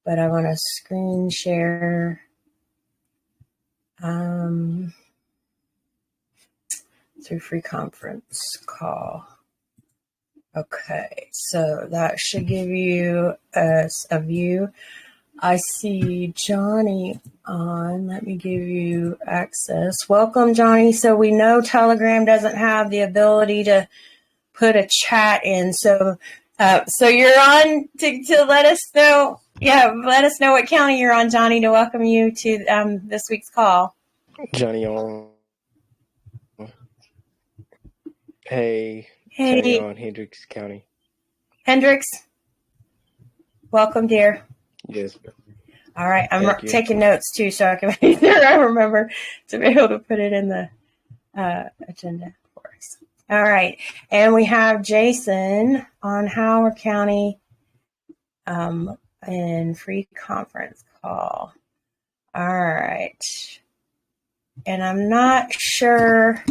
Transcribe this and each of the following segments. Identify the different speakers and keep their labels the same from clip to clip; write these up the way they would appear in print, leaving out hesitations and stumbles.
Speaker 1: but I want to screen share through free conference call. Okay, so that should give you a view. I see Johnny on. Let me give you access. Welcome, Johnny. So we know Telegram doesn't have the ability to put a chat in. So you're on to let us know. Yeah, let us know what county you're on, Johnny, to welcome you to this week's call.
Speaker 2: Johnny on. Hey. Johnny on Hendricks County.
Speaker 1: Hendricks, welcome, dear.
Speaker 2: Yes.
Speaker 1: All right, I'm taking notes too, so I can make sure I remember to be able to put it in the agenda for us. All right, and we have Jason on Howard County in free conference call. All right, and I'm not sure.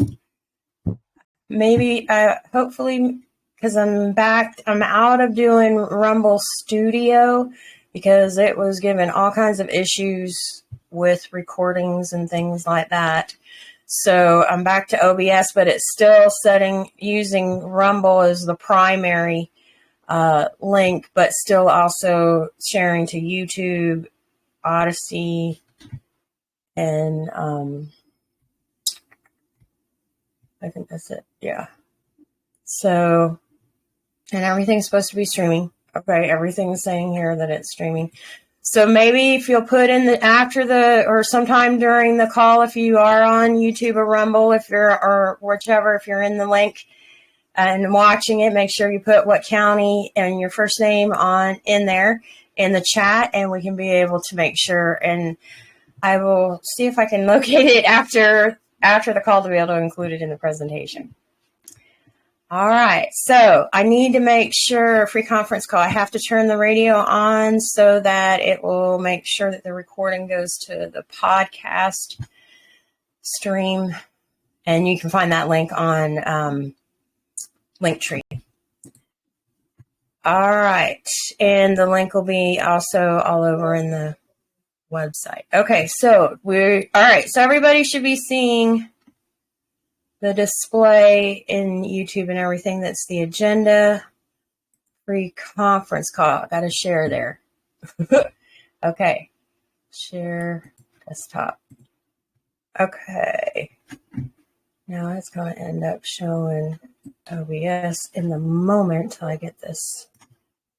Speaker 1: Maybe, hopefully, because I'm out of doing Rumble Studio because it was given all kinds of issues with recordings and things like that. So I'm back to OBS, but it's still using Rumble as the primary link, but still also sharing to YouTube, Odyssey, and I think that's it. Yeah. So, and everything's supposed to be streaming. Okay. Everything's saying here that it's streaming. So maybe if you'll put in or sometime during the call, if you are on YouTube or Rumble, if you're in the link and watching it, make sure you put what county and your first name in there in the chat, and we can be able to make sure. And I will see if I can locate it after the call to be able to include it in the presentation. All right, so I need to make sure free conference call. I have to turn the radio on so that it will make sure that the recording goes to the podcast stream, and you can find that link on Linktree. All right, and the link will be also all over in the website. Okay, so all right, so everybody should be seeing the display in YouTube and everything. That's the agenda. Free conference call. Got to share there. Okay, share desktop. Okay, now it's going to end up showing OBS in the moment till I get this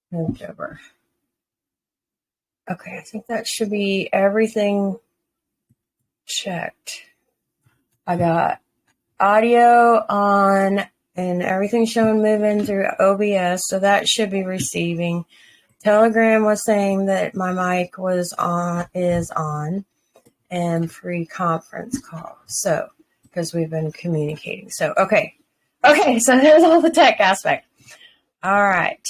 Speaker 1: moved over. Okay, I think that should be everything checked. I got audio on and everything showing moving through OBS, so that should be receiving. Telegram was saying that my mic is on, and free conference call. So, because we've been communicating. So, okay, so there's all the tech aspect. All right,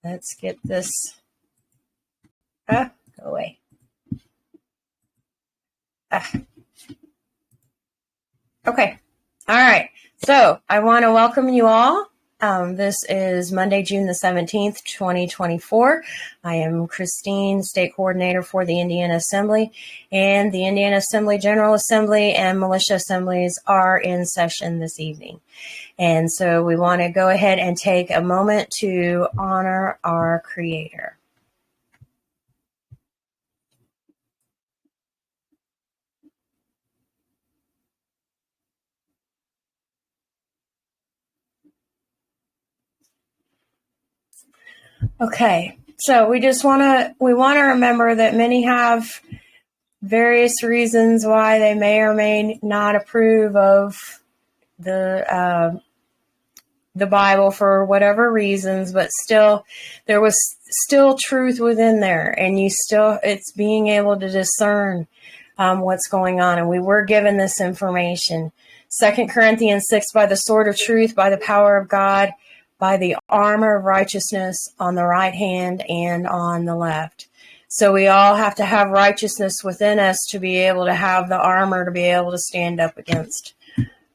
Speaker 1: let's get this. Go away. Okay. All right. So I want to welcome you all. This is Monday, June the 17th, 2024. I am Christine, State Coordinator for the Indiana Assembly, and the Indiana Assembly General Assembly and Militia Assemblies are in session this evening. And so we want to go ahead and take a moment to honor our Creator. Okay, so we want to remember that many have various reasons why they may or may not approve of the Bible for whatever reasons, but still there was still truth within there, and it's being able to discern what's going on, and we were given this information. 2 Corinthians 6, by the sword of truth, by the power of God, by the armor of righteousness on the right hand and on the left. So we all have to have righteousness within us to be able to have the armor to be able to stand up against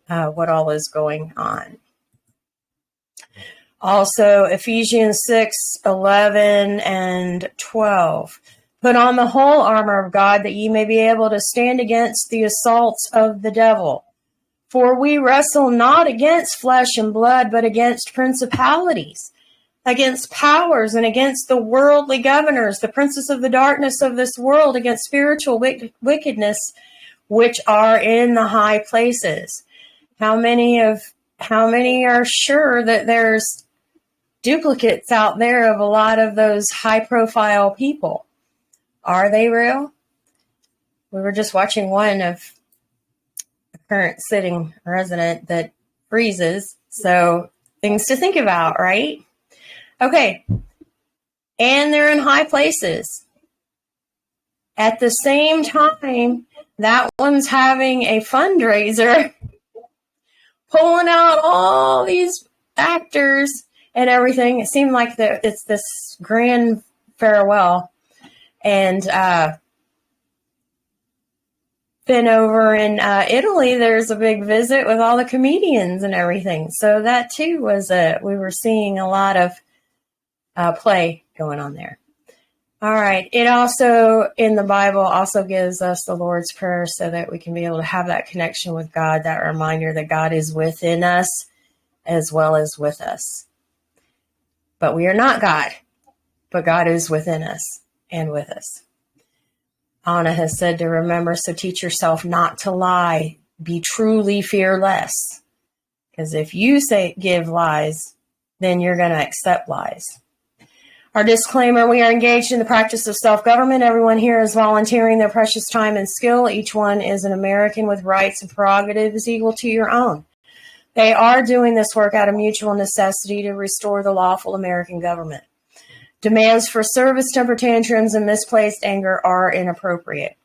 Speaker 1: what all is going on. Also, Ephesians 6:11 and 12. Put on the whole armor of God that ye may be able to stand against the assaults of the devil. For we wrestle not against flesh and blood, but against principalities, against powers, and against the worldly governors, the princes of the darkness of this world, against spiritual wickedness, which are in the high places. How many are sure that there's duplicates out there of a lot of those high profile people? Are they real? We were just watching one of a current sitting resident that freezes. So things to think about, right? Okay. And they're in high places. At the same time, that one's having a fundraiser, pulling out all these actors and everything. It seemed like it's this grand farewell. And then over in Italy, there's a big visit with all the comedians and everything. So that too was we were seeing a lot of play going on there. All right. It also, in the Bible, also gives us the Lord's Prayer so that we can be able to have that connection with God, that reminder that God is within us as well as with us. But we are not God, but God is within us and with us. Anna has said to remember, so teach yourself not to lie. Be truly fearless. Because if you give lies, then you're going to accept lies. Our disclaimer, we are engaged in the practice of self-government. Everyone here is volunteering their precious time and skill. Each one is an American with rights and prerogatives equal to your own. They are doing this work out of mutual necessity to restore the lawful American government. Demands for service, temper tantrums, and misplaced anger are inappropriate.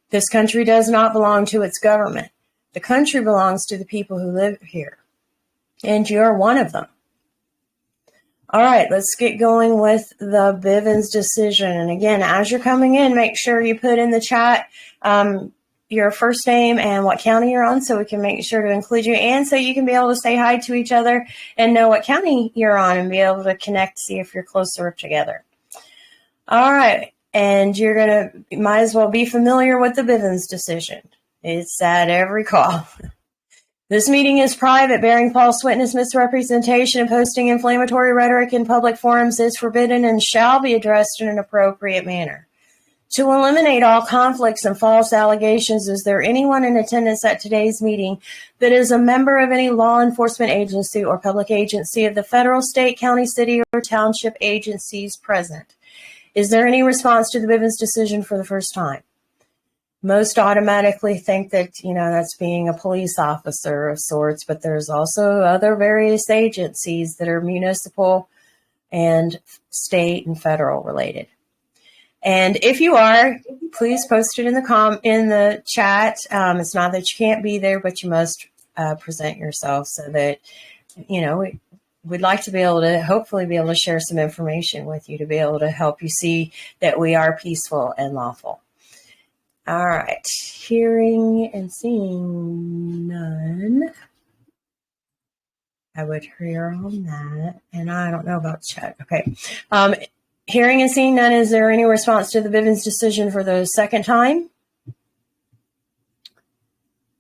Speaker 1: This country does not belong to its government. The country belongs to the people who live here. And you're one of them. All right, let's get going with the Bivens decision. And again, as you're coming in, make sure you put in the chat your first name and what county you're on so we can make sure to include you, and so you can be able to say hi to each other and know what county you're on and be able to connect, see if you're closer together. All right, and you might as well be familiar with the Bivens decision. It's at every call. This meeting is private. Bearing false witness, misrepresentation, and posting inflammatory rhetoric in public forums is forbidden and shall be addressed in an appropriate manner. To eliminate all conflicts and false allegations, is there anyone in attendance at today's meeting that is a member of any law enforcement agency or public agency of the federal, state, county, city, or township agencies present? Is there any response to the Bivens decision for the first time? Most automatically think that, that's being a police officer of sorts, but there's also other various agencies that are municipal and state and federal related. And if you are, please post it in the chat. It's not that you can't be there, but you must present yourself so that, we'd like to be able to hopefully be able to share some information with you to be able to help you see that we are peaceful and lawful. All right. Hearing and seeing none. I would hear on that. And I don't know about chat. Okay. Hearing and seeing none, is there any response to the Bivens decision for the second time?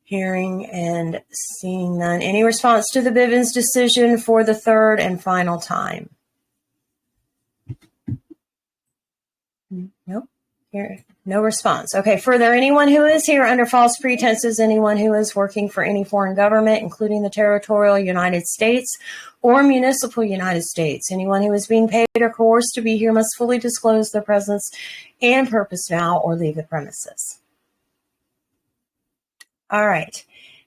Speaker 1: Hearing and seeing none. Any response to the Bivens decision for the third and final time? Nope. Here, no response. Okay, further, anyone who is here under false pretenses, anyone who is working for any foreign government, including the territorial United States or municipal United States, anyone who is being paid or coerced to be here must fully disclose their presence and purpose now or leave the premises. All right.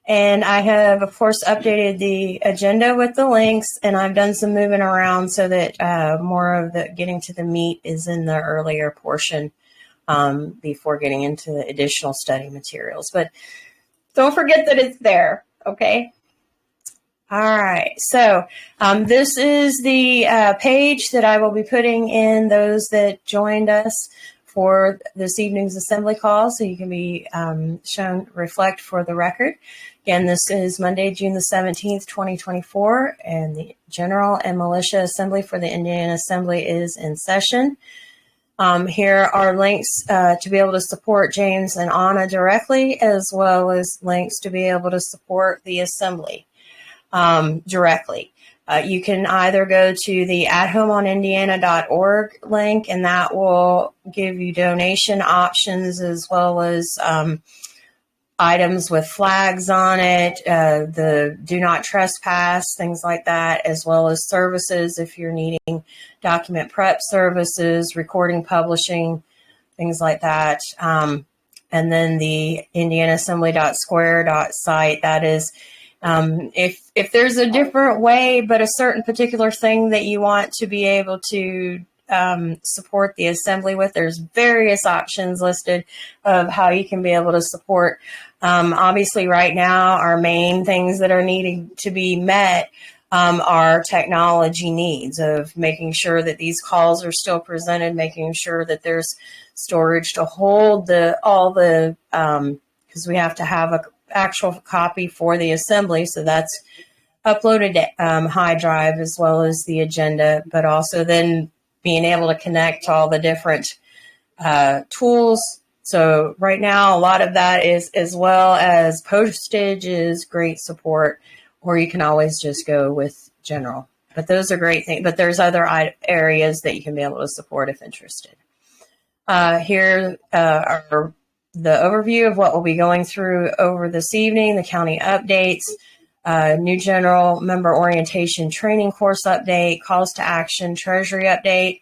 Speaker 1: And I have, of course, updated the agenda with the links, and I've done some moving around so that more of the getting to the meat is in the earlier portion before getting into the additional study materials. But don't forget that it's there, okay? All right. So this is the page that I will be putting in those that joined us for this evening's assembly call so you can be shown reflect for the record. Again, this is Monday, June the 17th, 2024, and the General and Militia Assembly for the Indiana Assembly is in session. Here are links to be able to support James and Anna directly, as well as links to be able to support the Assembly directly. You can either go to the athomeonindiana.org link, and that will give you donation options as well as items with flags on it, the do not trespass, things like that, as well as services if you're needing document prep services, recording, publishing, things like that. And then the indianaassembly.square.site, that is, if there's a different way, but a certain particular thing that you want to be able to support the assembly with, there's various options listed of how you can be able to support. Obviously, right now, our main things that are needing to be met are technology needs of making sure that these calls are still presented, making sure that there's storage to hold all the because we have to have an actual copy for the assembly, so that's uploaded to high drive as well as the agenda, but also then being able to connect all the different tools. So right now, a lot of that is, as well as postage, is great support, or you can always just go with general. But those are great things. But there's other areas that you can be able to support if interested. Here are the overview of what we'll be going through over this evening, the county updates, new general member orientation training course update, calls to action, treasury update,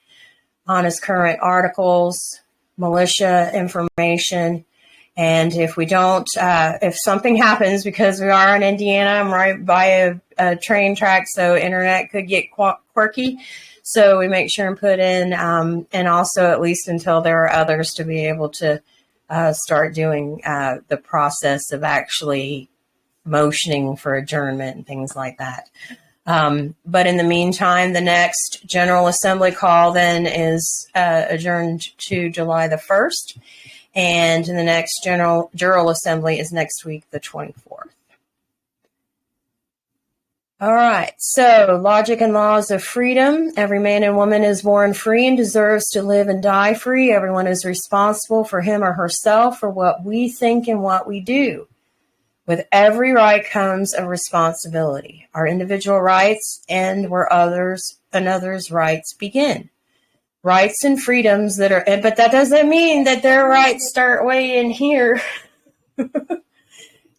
Speaker 1: on his current articles, militia information. And if we don't, if something happens, because we are in Indiana, I'm right by a train track, so internet could get quirky. So we make sure and put in, and also at least until there are others to be able to start doing the process of actually motioning for adjournment and things like that. But in the meantime, the next General Assembly call then is adjourned to July the 1st, and the next General Assembly is next week, the 24th. All right, so logic and laws of freedom. Every man and woman is born free and deserves to live and die free. Everyone is responsible for him or herself for what we think and what we do. With every right comes a responsibility. Our individual rights end where another's rights begin. Rights and freedoms that are, but that doesn't mean that their rights start way in here.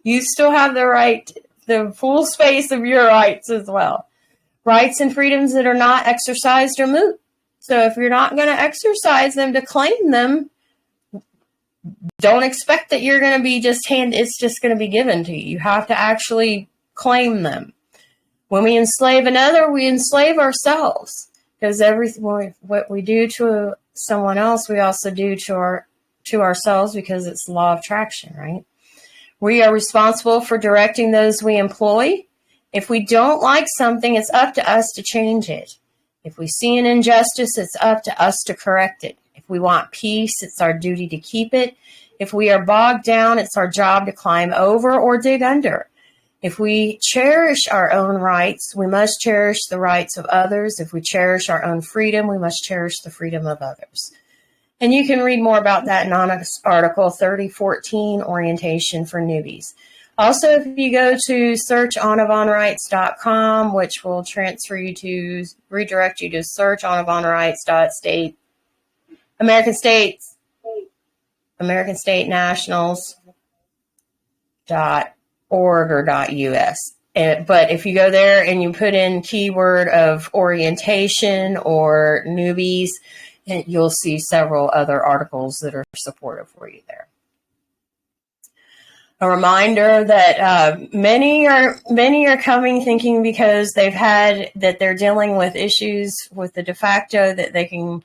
Speaker 1: You still have the right, the full space of your rights as well. Rights and freedoms that are not exercised are moot. So if you're not going to exercise them to claim them, don't expect that you're going to be it's just going to be given to you. You have to actually claim them. When we enslave another, we enslave ourselves, because what we do to someone else, we also do to ourselves, because it's the law of attraction, right? We are responsible for directing those we employ. If we don't like something, it's up to us to change it. If we see an injustice, it's up to us to correct it. If we want peace, it's our duty to keep it. If we are bogged down, it's our job to climb over or dig under. If we cherish our own rights, we must cherish the rights of others. If we cherish our own freedom, we must cherish the freedom of others. And you can read more about that in Anna's article, 3014, Orientation for Newbies. Also, if you go to searchannavonrights.com, which will redirect you to searchannavonrights.state, American State Nationals.org or .us. But if you go there and you put in keyword of orientation or newbies, you'll see several other articles that are supportive for you there. A reminder that many are coming thinking because they're dealing with issues with the de facto that they can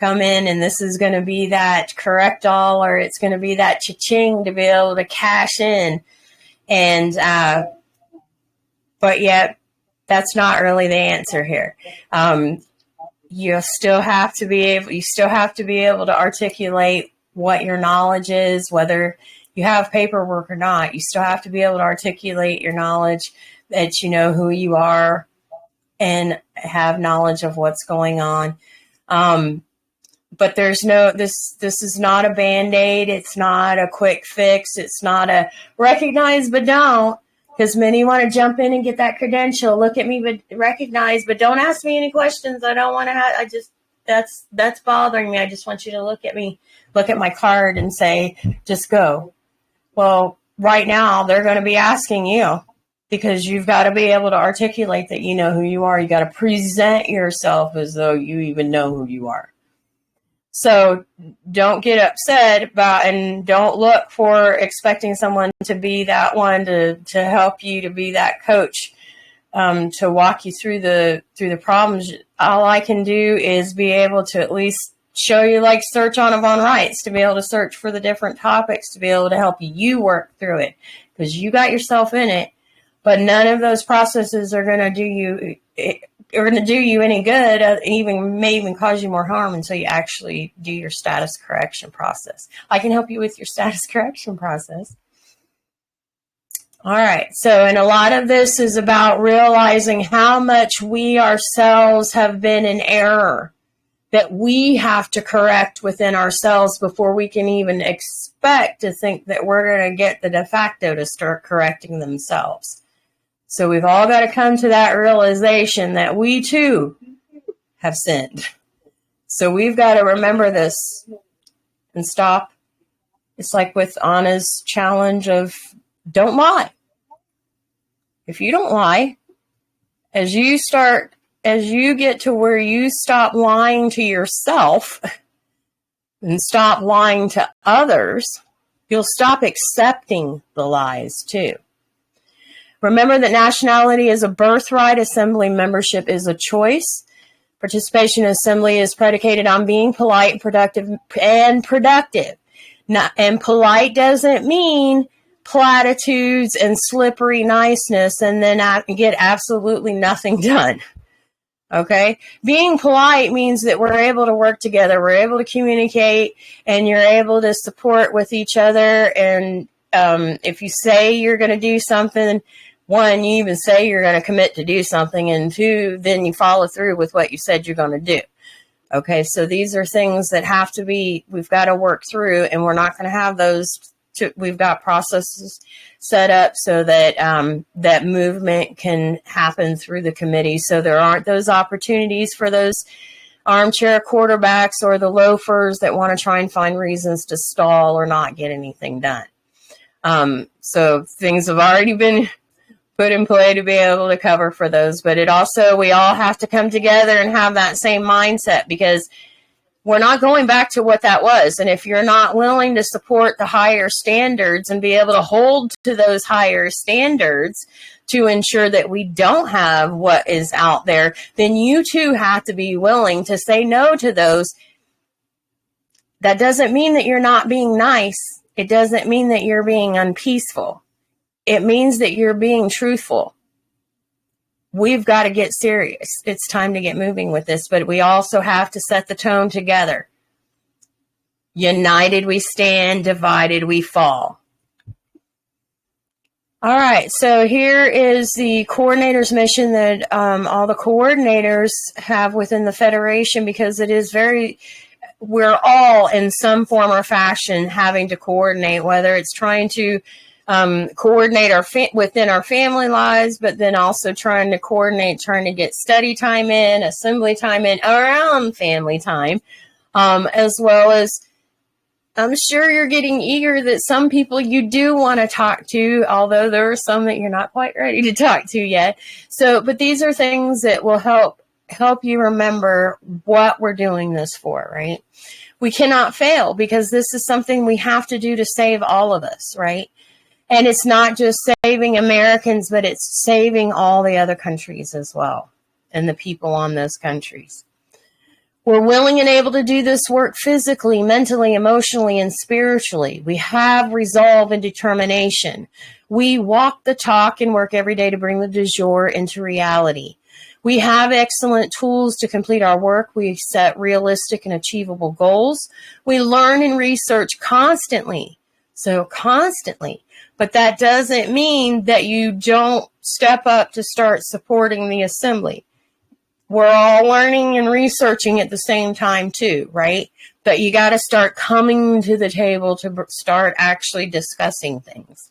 Speaker 1: come in and this is going to be that correct all, or it's going to be that cha-ching to be able to cash in. And, but yet that's not really the answer here. you still have to be able to articulate what your knowledge is, whether you have paperwork or not. You still have to be able to articulate your knowledge, that you know who you are and have knowledge of what's going on. But there's this is not a Band-Aid. It's not a quick fix. It's not a recognize but don't, because many want to jump in and get that credential. Look at me, but recognize, but don't ask me any questions. I don't want to that's bothering me. I just want you to look at me, look at my card and say, just go. Well, right now they're going to be asking you, because you've got to be able to articulate that you know who you are. You got to present yourself as though you even know who you are. So don't get upset about, and don't look for expecting someone to be that one to help you, to be that coach, to walk you through the problems. All I can do is be able to at least show you, like search on Yvonne Wrights, to be able to search for the different topics, to be able to help you work through it, because you got yourself in it. But none of those processes are going to do you any good, may even cause you more harm until you actually do your status correction process. I can help you with your status correction process. All right. So, and a lot of this is about realizing how much we ourselves have been in error, that we have to correct within ourselves before we can even expect to think that we're going to get the de facto to start correcting themselves. So we've all got to come to that realization that we too have sinned. So we've got to remember this and stop. It's like with Anna's challenge of don't lie. If you don't lie, as you get to where you stop lying to yourself and stop lying to others, you'll stop accepting the lies too. Remember that nationality is a birthright. Assembly membership is a choice. Participation in assembly is predicated on being polite and productive. And polite doesn't mean platitudes and slippery niceness and then get absolutely nothing done. Okay? Being polite means that we're able to work together. We're able to communicate, and you're able to support with each other. And if you say you're going to do something, one, you even say you're going to commit to do something, and two, then you follow through with what you said you're going to do. Okay, so these are things that we've got to work through, and we're not going to have those. We've got processes set up so that that movement can happen through the committee. So there aren't those opportunities for those armchair quarterbacks or the loafers that want to try and find reasons to stall or not get anything done. So things have already been put in play to be able to cover for those. But we all have to come together and have that same mindset, because we're not going back to what that was. And if you're not willing to support the higher standards and be able to hold to those higher standards to ensure that we don't have what is out there, then you too have to be willing to say no to those. That doesn't mean that you're not being nice. It doesn't mean that you're being unpeaceful. It means that you're being truthful. We've got to get serious. It's time to get moving with this, but we also have to set the tone together. United we stand, divided we fall. All right, so here is the coordinator's mission that all the coordinators have within the Federation, because it is we're all in some form or fashion having to coordinate, whether it's trying to coordinate within our family lives, but then also trying to get study time in, assembly time in, around family time, as well as I'm sure you're getting eager that some people you do want to talk to, although there are some that you're not quite ready to talk to yet. So, but these are things that will help you remember what we're doing this for, right? We cannot fail, because this is something we have to do to save all of us, right? And it's not just saving Americans, but it's saving all the other countries as well, and the people on those countries. We're willing and able to do this work physically, mentally, emotionally, and spiritually. We have resolve and determination. We walk the talk and work every day to bring the du jour into reality. We have excellent tools to complete our work. We set realistic and achievable goals. We learn and research constantly. So constantly. But that doesn't mean that you don't step up to start supporting the assembly. We're all learning and researching at the same time too, right? But you got to start coming to the table to start actually discussing things.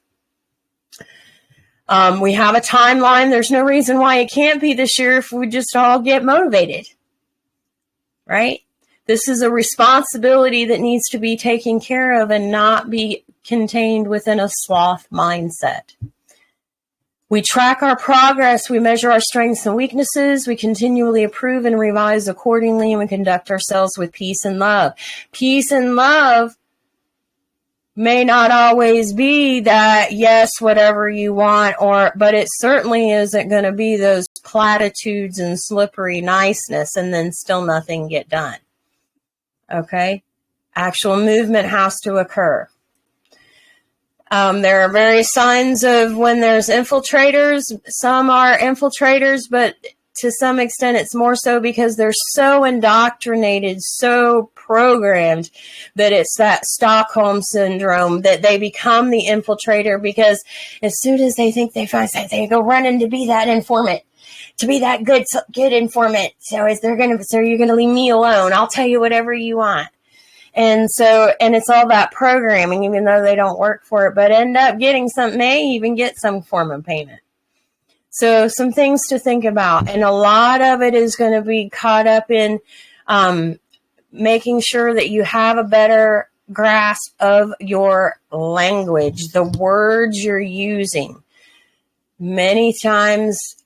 Speaker 1: We have a timeline. There's no reason why it can't be this year if we just all get motivated, right? This is a responsibility that needs to be taken care of and not be contained within a sloth mindset. We track our progress, we measure our strengths and weaknesses, we continually improve and revise accordingly, and we conduct ourselves with peace and love. Peace and love may not always be that, yes, whatever you want, but it certainly isn't going to be those platitudes and slippery niceness and then still nothing get done. Okay? Actual movement has to occur. There are various signs of when there's infiltrators. Some are infiltrators, but to some extent it's more so because they're so indoctrinated, so programmed that it's that Stockholm syndrome that they become the infiltrator, because as soon as they think they find something, they go running to be that informant, to be that good informant. So you're going to leave me alone. I'll tell you whatever you want. And it's all that programming, even though they don't work for it, but end up getting may even get some form of payment. So some things to think about. And a lot of it is going to be caught up in making sure that you have a better grasp of your language, the words you're using. Many times,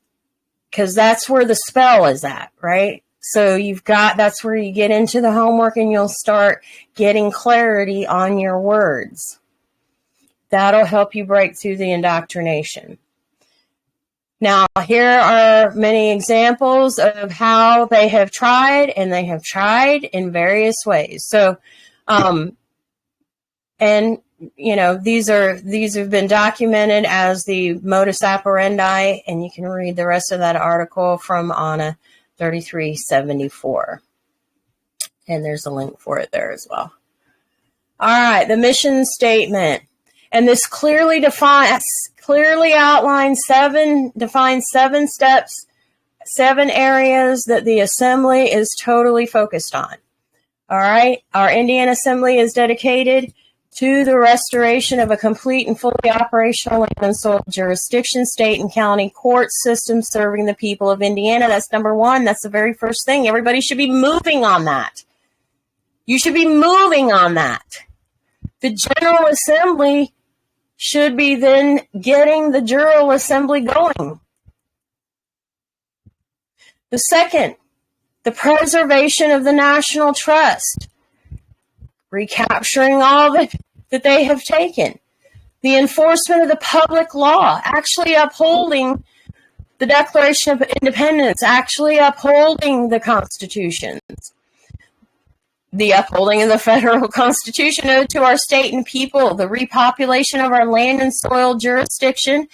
Speaker 1: because that's where the spell is at, right? So that's where you get into the homework and you'll start getting clarity on your words. That'll help you break through the indoctrination. Now, here are many examples of how they have tried, and they have tried in various ways. So, these have been documented as the modus operandi, and you can read the rest of that article from Anna 3374. And there's a link for it there as well. All right, the mission statement. And this clearly outlines defines 7 steps, 7 areas that the assembly is totally focused on. All right, our Indian Assembly is dedicated to the restoration of a complete and fully operational land and soil jurisdiction, state and county court system serving the people of Indiana. That's number 1. That's the very first thing. Everybody should be moving on that. You should be moving on that. The General Assembly should be then getting the General Assembly going. The second, the preservation of the national trust. Recapturing all that they have taken. The enforcement of the public law, actually upholding the Declaration of Independence, actually upholding the constitutions. The upholding of the federal constitution owed to our state and people, the repopulation of our land and soil jurisdiction.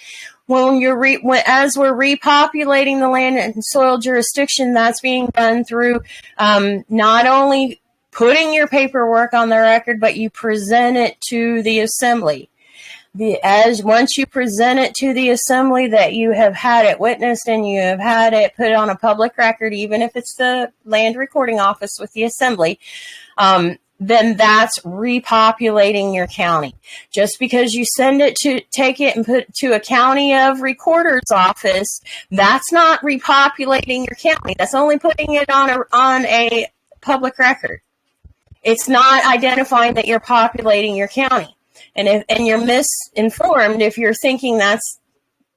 Speaker 1: As we're repopulating the land and soil jurisdiction, that's being done through not only putting your paperwork on the record, but you present it to the assembly. Once you present it to the assembly that you have had it witnessed and you have had it put on a public record, even if it's the land recording office with the assembly, then that's repopulating your county. Just because you take it and put it to a county of recorder's office, that's not repopulating your county. That's only putting it on a public record. It's not identifying that you're populating your county. And you're misinformed if you're thinking that's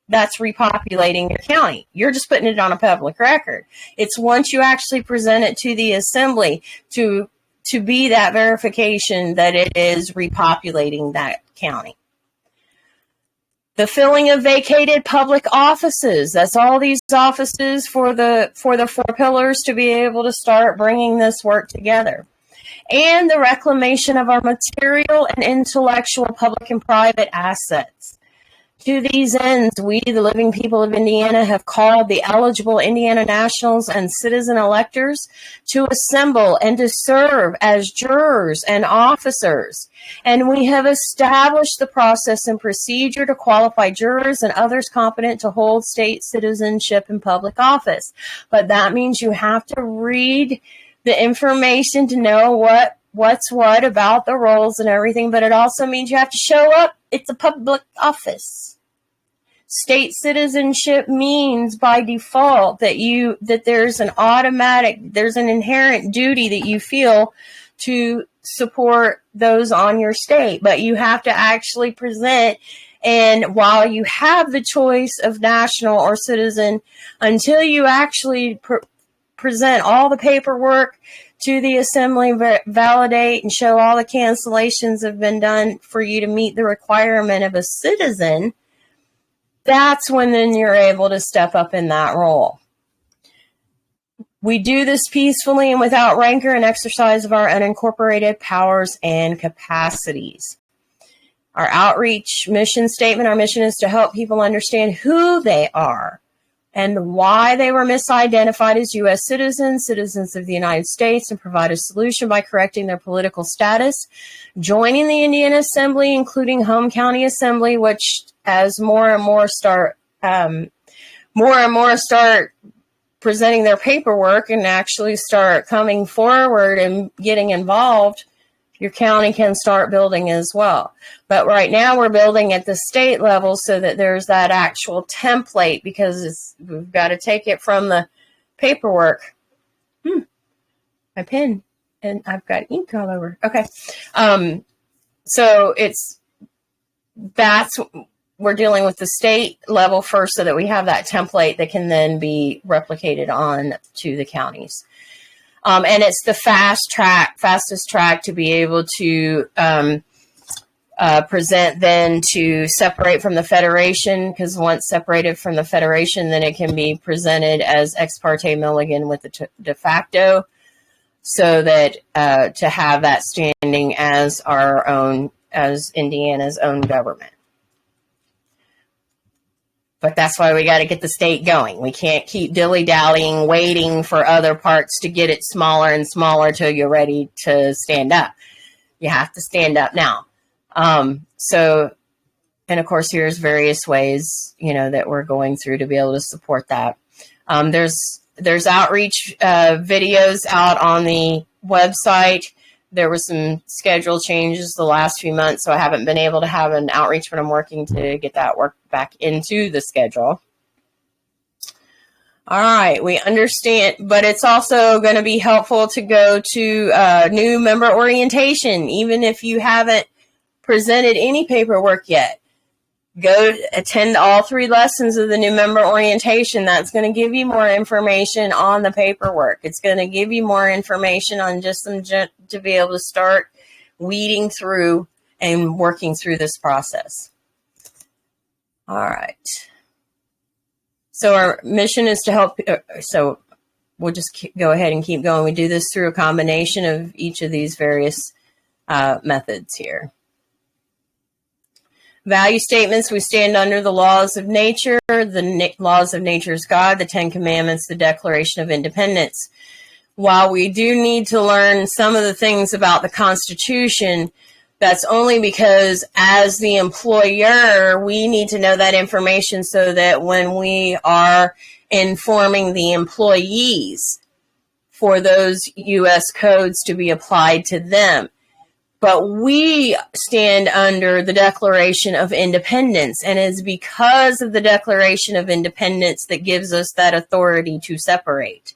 Speaker 1: repopulating your county. You're just putting it on a public record. It's once you actually present it to the assembly to be that verification that it is repopulating that county. The filling of vacated public offices. That's all these offices for the 4 pillars to be able to start bringing this work together. And the reclamation of our material and intellectual public and private assets. To these ends, we, the living people of Indiana, have called the eligible Indiana nationals and citizen electors to assemble and to serve as jurors and officers. And we have established the process and procedure to qualify jurors and others competent to hold state citizenship in public office. But that means you have to read the information to know what's what about the roles and everything. But it also means you have to show up. It's a public office. State citizenship means by default that there's an inherent duty that you feel to support those on your state, but you have to actually present. And while you have the choice of national or citizen, until you actually present all the paperwork to the assembly, validate and show all the cancellations have been done for you to meet the requirement of a citizen, that's when then you're able to step up in that role. We do this peacefully and without rancor and exercise of our unincorporated powers and capacities. Our outreach mission statement, our mission is to help people understand who they are and why they were misidentified as U.S. citizens of the United States, and provide a solution by correcting their political status, joining the Indiana Assembly, including home county assembly, which as more and more start presenting their paperwork and actually start coming forward and getting involved, your county can start building as well. But right now we're building at the state level so that there's that actual template, because we've got to take it from the paperwork. My pen, and I've got ink all over. Okay. So we're dealing with the state level first so that we have that template that can then be replicated on to the counties. And it's the fastest track to be able to present then to separate from the Federation, because once separated from the Federation, then it can be presented as ex parte Milligan with the de facto, so that to have that standing as our own, as Indiana's own government. But that's why we got to get the state going. We can't keep dilly-dallying, waiting for other parts to get it smaller and smaller till you're ready to stand up. You have to stand up now. And of course, here's various ways, that we're going through to be able to support that. There's outreach videos out on the website. There was some schedule changes the last few months, so I haven't been able to have an outreach, but I'm working to get that work back into the schedule. All right, we understand, but it's also going to be helpful to go to new member orientation, even if you haven't presented any paperwork yet. Go attend all 3 lessons of the new member orientation. That's going to give you more information on the paperwork. It's going to give you more information on just to be able to start weeding through and working through this process. All right. So our mission is to help. So we'll just go ahead and keep going. We do this through a combination of each of these various methods here. Value statements: we stand under the laws of nature, the laws of nature's God, the 10 Commandments, the Declaration of Independence. While we do need to learn some of the things about the Constitution, that's only because as the employer, we need to know that information so that when we are informing the employees for those U.S. codes to be applied to them. But we stand under the Declaration of Independence, and it's because of the Declaration of Independence that gives us that authority to separate.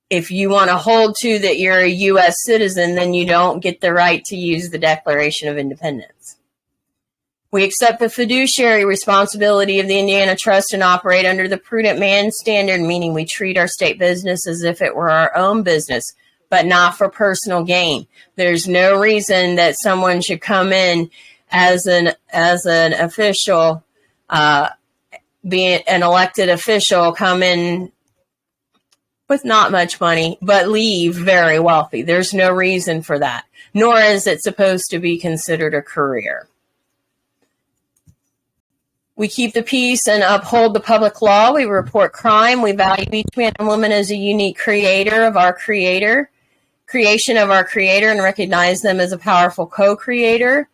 Speaker 1: If you want to hold to that you're a U.S. citizen, then you don't get the right to use the Declaration of Independence. We accept the fiduciary responsibility of the Indiana Trust and operate under the prudent man standard, meaning we treat our state business as if it were our own business, but not for personal gain. There's no reason that someone should come in as an official, be an elected official, come in with not much money, but leave very wealthy. There's no reason for that, nor is it supposed to be considered a career. We keep the peace and uphold the public law. We report crime. We value each man and woman as a unique creation of our Creator, and recognize them as a powerful co-creator.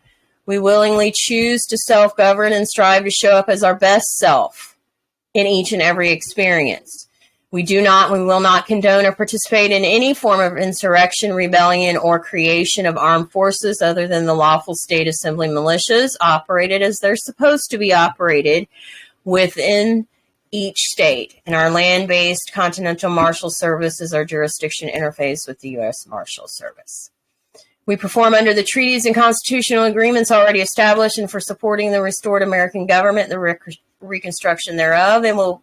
Speaker 1: We willingly choose to self-govern and strive to show up as our best self in each and every experience. We will not condone or participate in any form of insurrection, rebellion, or creation of armed forces other than the lawful state assembly militias operated as they're supposed to be operated within each state. And our land-based Continental Marshal Service is our jurisdiction interface with the U.S. Marshal Service. We perform under the treaties and constitutional agreements already established and for supporting the restored American government, the reconstruction thereof, and will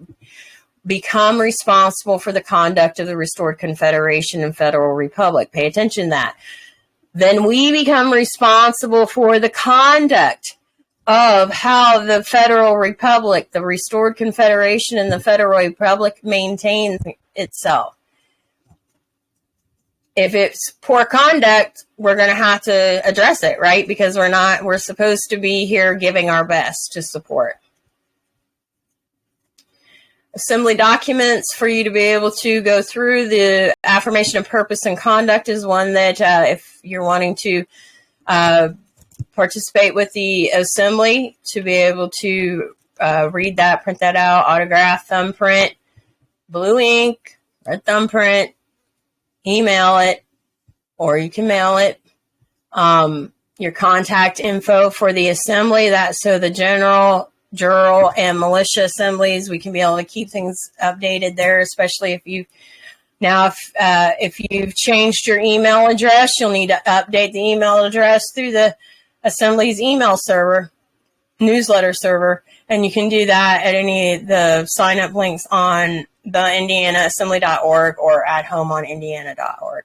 Speaker 1: become responsible for the conduct of the restored Confederation and Federal Republic. Pay attention to that. Then we become responsible for the conduct of how the Federal Republic, the restored Confederation and the Federal Republic maintains itself. If it's poor conduct, we're going to have to address it, right? Because we're supposed to be here giving our best to support. Assembly documents for you to be able to go through. The affirmation of purpose and conduct is one that if you're wanting to participate with the assembly, to be able to read that, print that out, autograph, thumbprint, blue ink, red thumbprint, email it, or you can mail it. Your contact info for the assembly, that's so the general, and militia assemblies, we can be able to keep things updated there, especially if you've changed your email address, you'll need to update the email address through the assembly's email server, newsletter server, and you can do that at any of the sign-up links on the indianaassembly.org or at home on indiana.org.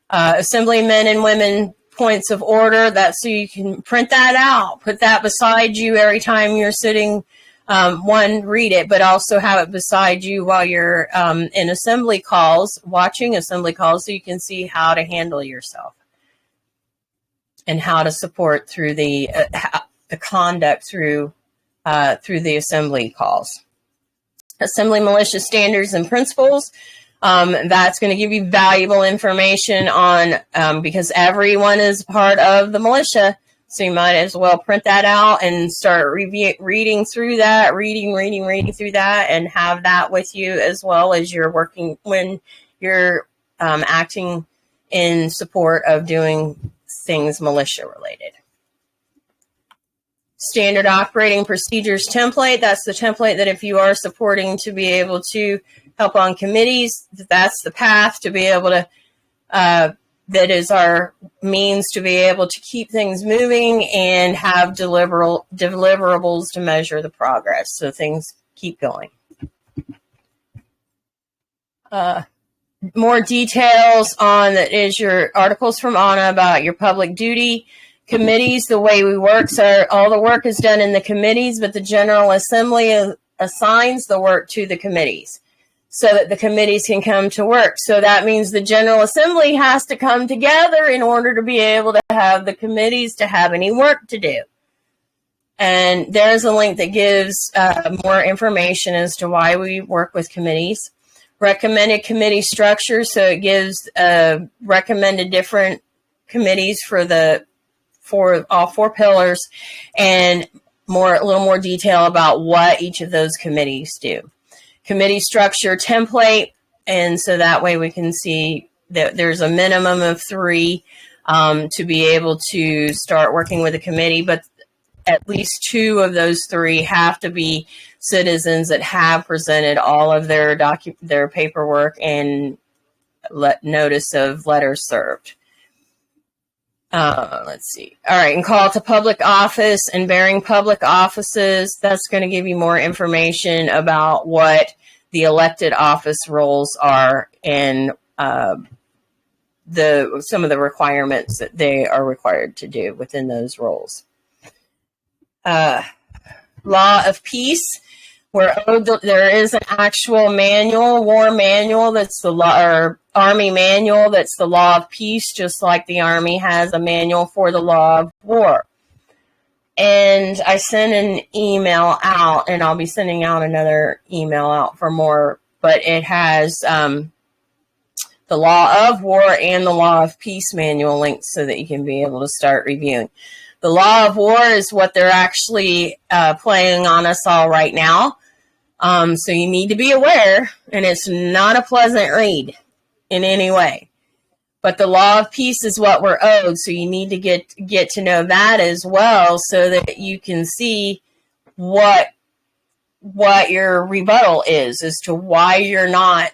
Speaker 1: Assemblymen and women points of order, that's so you can print that out, put that beside you every time you're sitting, read it, but also have it beside you while you're in assembly calls, watching assembly calls, so you can see how to handle yourself and how to support through the conduct through the assembly calls. Assembly militia standards and principles. That's going to give you valuable information on, because everyone is part of the militia. So you might as well print that out and start reading through that, reading through that, and have that with you as well as you're working when you're acting in support of doing things militia related. Standard operating procedures template. That's the template that if you are supporting to be able to help on committees, that's the path to be able to, that is our means to be able to keep things moving and have deliverables to measure the progress so things keep going. More details on that is your articles from Anna about your public duty committees. The way we work, so all the work is done in the committees, but the General Assembly assigns the work to the committees so that the committees can come to work. So that means the General Assembly has to come together in order to be able to have the committees to have any work to do. And there's a link that gives more information as to why we work with committees. Recommended committee structure, so it gives recommended different committees for all four pillars, and a little more detail about what each of those committees do. Committee structure template, and so that way we can see that there's a minimum of 3 to be able to start working with a committee, but at least 2 of those 3 have to be citizens that have presented all of their paperwork and notice of letters served. Let's see. All right, and call to public office and bearing public offices. That's going to give you more information about what the elected office roles are and some of the requirements that they are required to do within those roles. Law of peace. There is an actual manual, war manual, that's the law, or Army manual, that's the law of peace, just like the Army has a manual for the law of war. And I sent an email out, and I'll be sending out another email out for more, but it has the Law of War and the Law of Peace manual links so that you can be able to start reviewing. The Law of War is what they're actually playing on us all right now. So you need to be aware, and it's not a pleasant read in any way. But the Law of Peace is what we're owed, so you need to get to know that as well, so that you can see what your rebuttal is as to why you're not,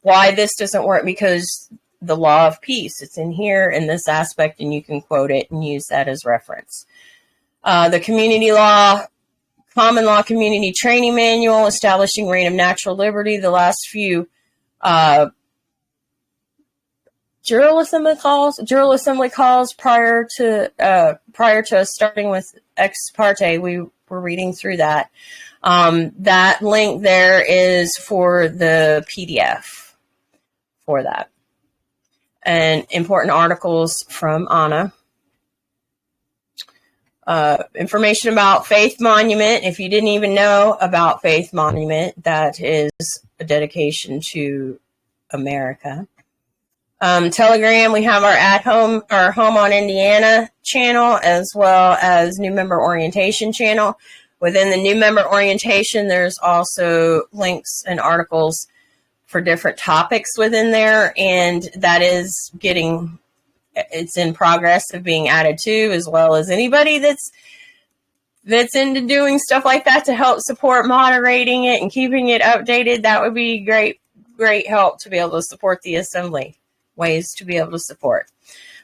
Speaker 1: why this doesn't work, because the Law of Peace, it's in here in this aspect, and you can quote it and use that as reference. The Community Law, Common Law Community Training Manual, Establishing Reign of Natural Liberty, the last few General Assembly calls prior to us starting with ex parte. We were reading through that. That link there is for the PDF for that. And important articles from Anna. Information about Faith Monument. If you didn't even know about Faith Monument, that is a dedication to America. Telegram, we have our Home on Indiana channel, as well as new member orientation channel. Within the new member orientation, there's also links and articles for different topics within there, and that is it's in progress of being added to, as well as anybody that's into doing stuff like that to help support moderating it and keeping it updated. That would be great help to be able to support the assembly. Ways to be able to support.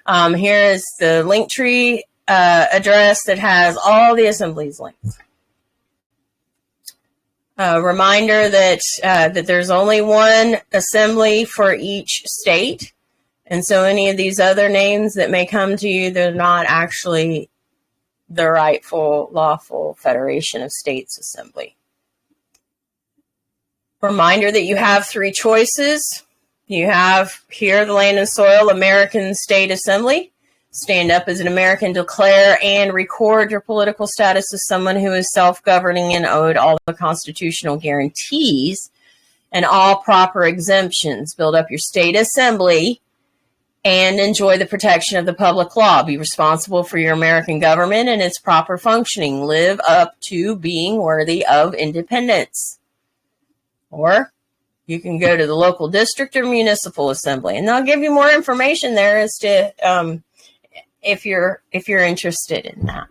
Speaker 1: Here is the Linktree address that has all the assembly's links. Reminder that there's only one assembly for each state, and so any of these other names that may come to you, they're not actually the rightful, lawful Federation of States Assembly. Reminder that you have 3 choices. You have here the Land and Soil American State Assembly. Stand up as an American, declare and record your political status as someone who is self-governing and owed all the constitutional guarantees and all proper exemptions. Build up your state assembly and enjoy the protection of the public law. Be responsible for your American government and its proper functioning. Live up to being worthy of independence. Or you can go to the local district or municipal assembly, and they'll give you more information there as to if you're interested in that.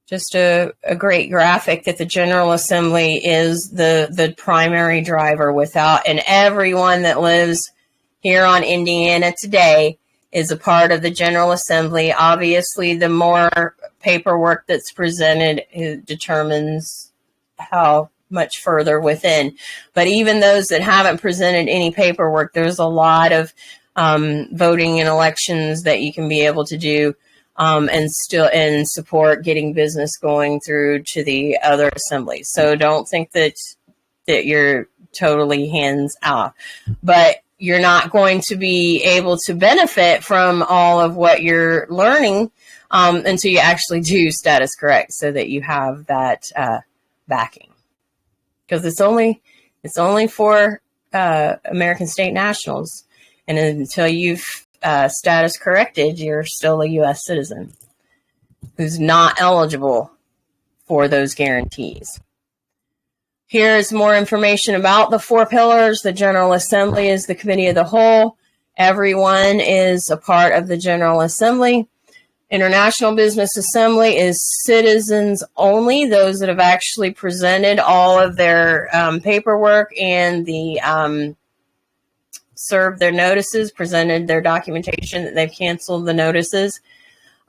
Speaker 1: Just a great graphic that the General Assembly is the primary driver without, and everyone that lives here on Indiana today is a part of the General Assembly. Obviously, the more paperwork that's presented, it determines how much further within. But even those that haven't presented any paperwork, there's a lot of voting in elections that you can be able to do and still support getting business going through to the other assemblies. So don't think that you're totally hands off, but you're not going to be able to benefit from all of what you're learning until you actually do status correct, so that you have that backing. Because it's only for American state nationals, and until you've status corrected, you're still a U.S. citizen who's not eligible for those guarantees. Here's more information about the 4 pillars. The General Assembly is the committee of the whole. Everyone is a part of the General Assembly. International Business Assembly is citizens only, those that have actually presented all of their paperwork and served their notices, presented their documentation that they've canceled the notices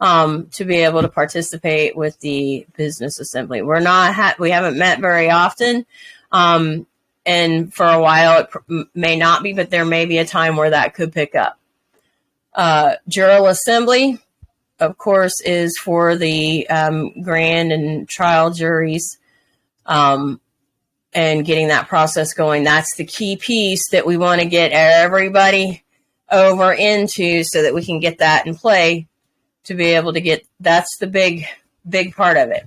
Speaker 1: to be able to participate with the Business Assembly. We haven't met very often, and for a while it may not be, but there may be a time where that could pick up. General Assembly, of course, is for the grand and trial juries and getting that process going. That's the key piece that we want to get everybody over into so that we can get that in play to be able to get, that's the big part of it.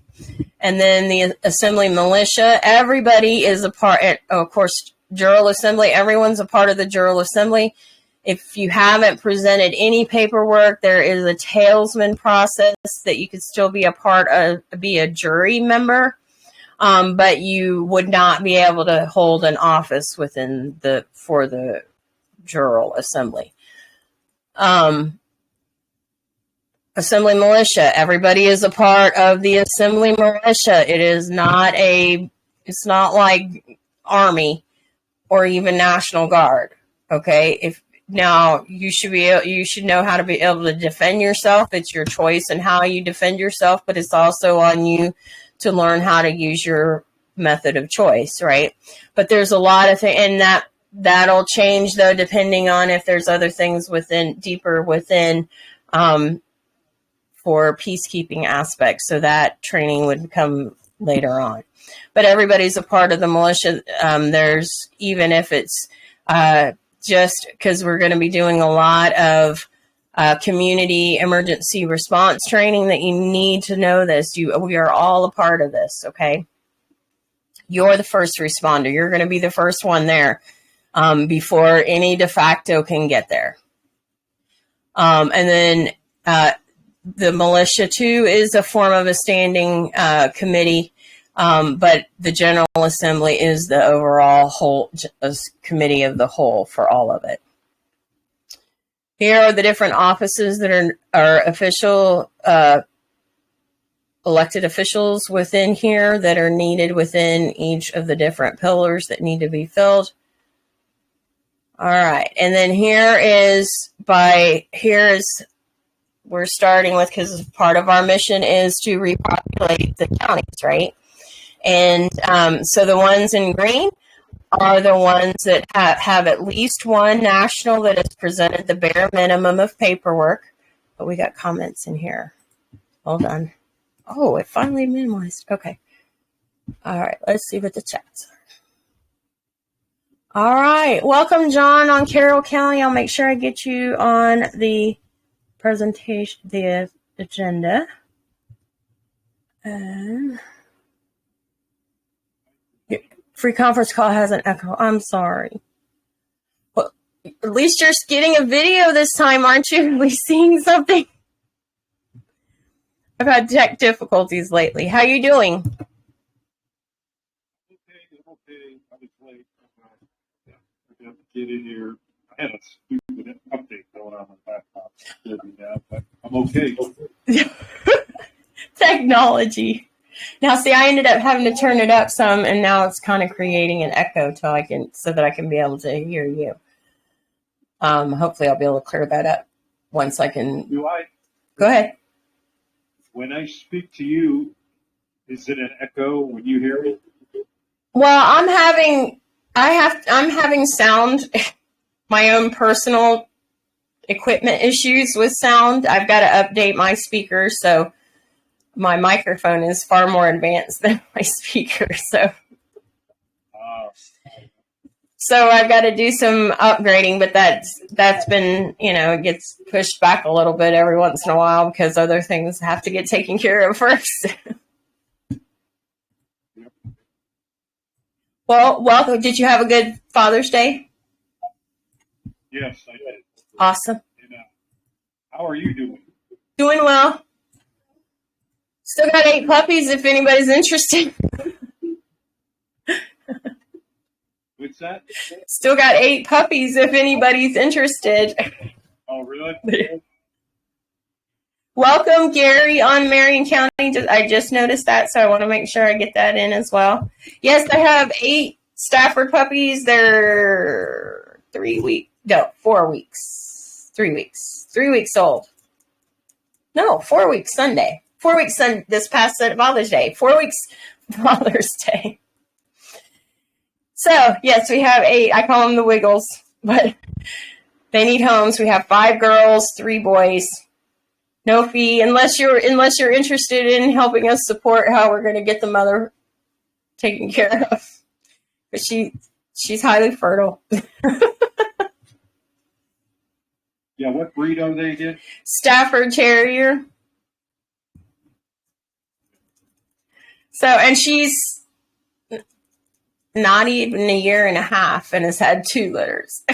Speaker 1: And then the assembly militia, everybody is a part, of course, Jural Assembly, everyone's a part of the Jural Assembly. If you haven't presented any paperwork, there is a talesman process that you could still be a part of, be a jury member, but you would not be able to hold an office for the Jural Assembly. Assembly militia, everybody is a part of the assembly militia. It's not like Army or even National Guard. Okay. Now you should know how to be able to defend yourself. It's your choice and how you defend yourself, but it's also on you to learn how to use your method of choice. Right. But there's a lot of things, and that'll change though, depending on if there's other things deeper within, for peacekeeping aspects. So that training would come later on. But everybody's a part of the militia. There's, even if it's just because we're going to be doing a lot of community emergency response training, that you need to know this. We are all a part of this, okay? You're the first responder. You're going to be the first one there before any de facto can get there. And then the militia, too, is a form of a standing committee, but the General Assembly is the overall whole committee of the whole for all of it. Here are the different offices that are official, elected officials within here that are needed within each of the different pillars that need to be filled. All right, and then we're starting with, because part of our mission is to repopulate the counties, right? And so the ones in green are the ones that have at least one national that has presented the bare minimum of paperwork. But we got comments in here. Hold on. Oh, it finally minimized. Okay. All right, let's see what the chats are. All right, welcome, John, on Carroll County. I'll make sure I get you on the presentation, the agenda. Free conference call has an echo. I'm sorry. Well, at least you're getting a video this time, aren't you? At least seeing something. I've had tech difficulties lately. How are you doing?
Speaker 3: Okay. I was late. I got to get in here. I had a stupid update going on my laptop. But I'm okay.
Speaker 1: Technology. Now, see, I ended up having to turn it up some, and now it's kind of creating an echo so that I can be able to hear you. Hopefully, I'll be able to clear that up once I can.
Speaker 3: Go
Speaker 1: ahead.
Speaker 3: When I speak to you, is it an echo when you hear me?
Speaker 1: Well, I'm having sound, my own personal equipment issues with sound. I've got to update my speakers, so my microphone is far more advanced than my speaker. So I've got to do some upgrading, but that's been, it gets pushed back a little bit every once in a while because other things have to get taken care of first. Well, did you have a good Father's Day?
Speaker 3: Yes, I did.
Speaker 1: Awesome.
Speaker 3: And, how are you doing?
Speaker 1: Doing well. Still got 8 puppies if anybody's interested.
Speaker 3: What's that?
Speaker 1: Still got 8 puppies if anybody's interested.
Speaker 3: Oh, really?
Speaker 1: Welcome, Gary, on Marion County. I just noticed that, so I want to make sure I get that in as well. Yes, I have 8 Stafford puppies. They're 4 weeks. 3 weeks. 3 weeks old. No, 4 weeks Sunday. 4 weeks this past Father's Day. 4 weeks Father's Day. So, yes, we have 8. I call them the Wiggles, but they need homes. We have 5 girls, 3 boys. No fee, unless you're interested in helping us support how we're going to get the mother taken care of. But she's highly fertile.
Speaker 3: Yeah, what breed are they again?
Speaker 1: Stafford Terrier. So, and she's not even a year and a half and has had 2 litters.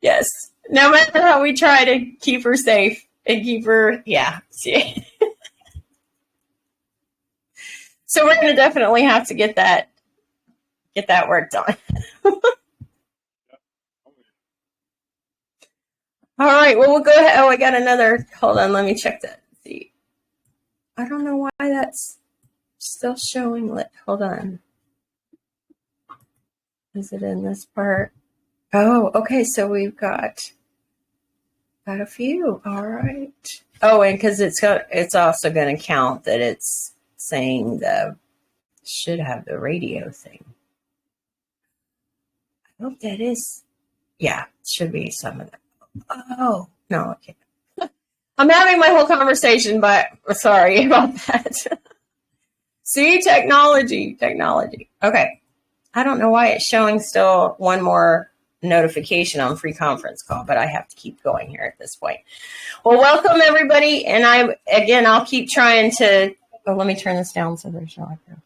Speaker 1: Yes. No matter how we try to keep her safe and keep her, yeah. So we're going to definitely have to get that worked on. All right. Well, we'll go ahead. Oh, I got another. Hold on. Let me check that. See. I don't know why that's still showing lit. Hold on. Is it in this part? Oh, okay. So we've got a few. All right. Oh, and because it's also going to count that it's saying should have the radio thing. I hope that is. Yeah, should be some of that. Oh, no, okay. I'm having my whole conversation, but sorry about that. See, technology. Okay. I don't know why it's showing still one more notification on free conference call, but I have to keep going here at this point. Well, welcome everybody. And I'll keep trying to, let me turn this down so there's no echo.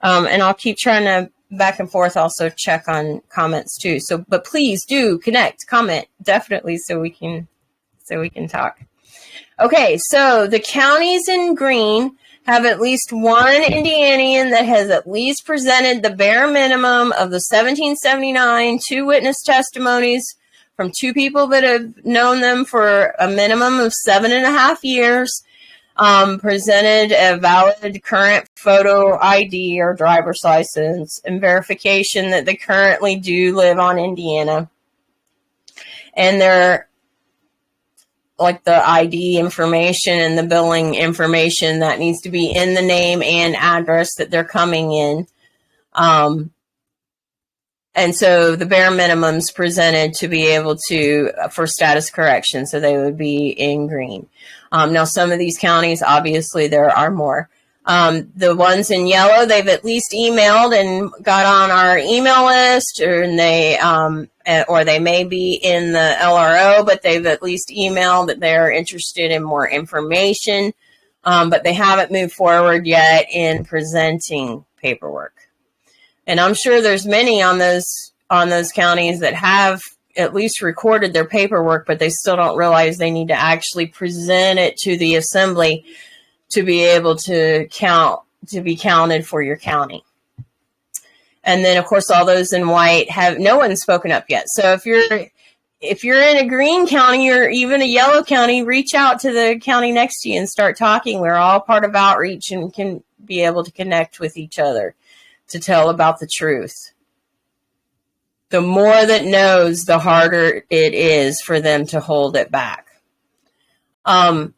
Speaker 1: And I'll keep trying to back and forth also check on comments too. So, but please do connect, comment definitely so we can talk. Okay. So the counties in green have at least one Indianian that has at least presented the bare minimum of the 1779 2 witness testimonies from 2 people that have known them for a minimum of 7.5 years, presented a valid current photo ID or driver's license, and verification that they currently do live on Indiana. And they're like the ID information and the billing information that needs to be in the name and address that they're coming in. And so the bare minimums presented to be able to, for status correction, so they would be in green. Now, some of these counties, obviously, there are more. The ones in yellow, they've at least emailed and got on our email list, or they may be in the LRO, but they've at least emailed that they're interested in more information, but they haven't moved forward yet in presenting paperwork. And I'm sure there's many on those counties that have at least recorded their paperwork, but they still don't realize they need to actually present it to the assembly to be able to be counted for your county. And then, of course, all those in white no one's spoken up yet. So if you're in a green county or even a yellow county, reach out to the county next to you and start talking. We're all part of outreach and can be able to connect with each other to tell about the truth. The more that knows, the harder it is for them to hold it back. And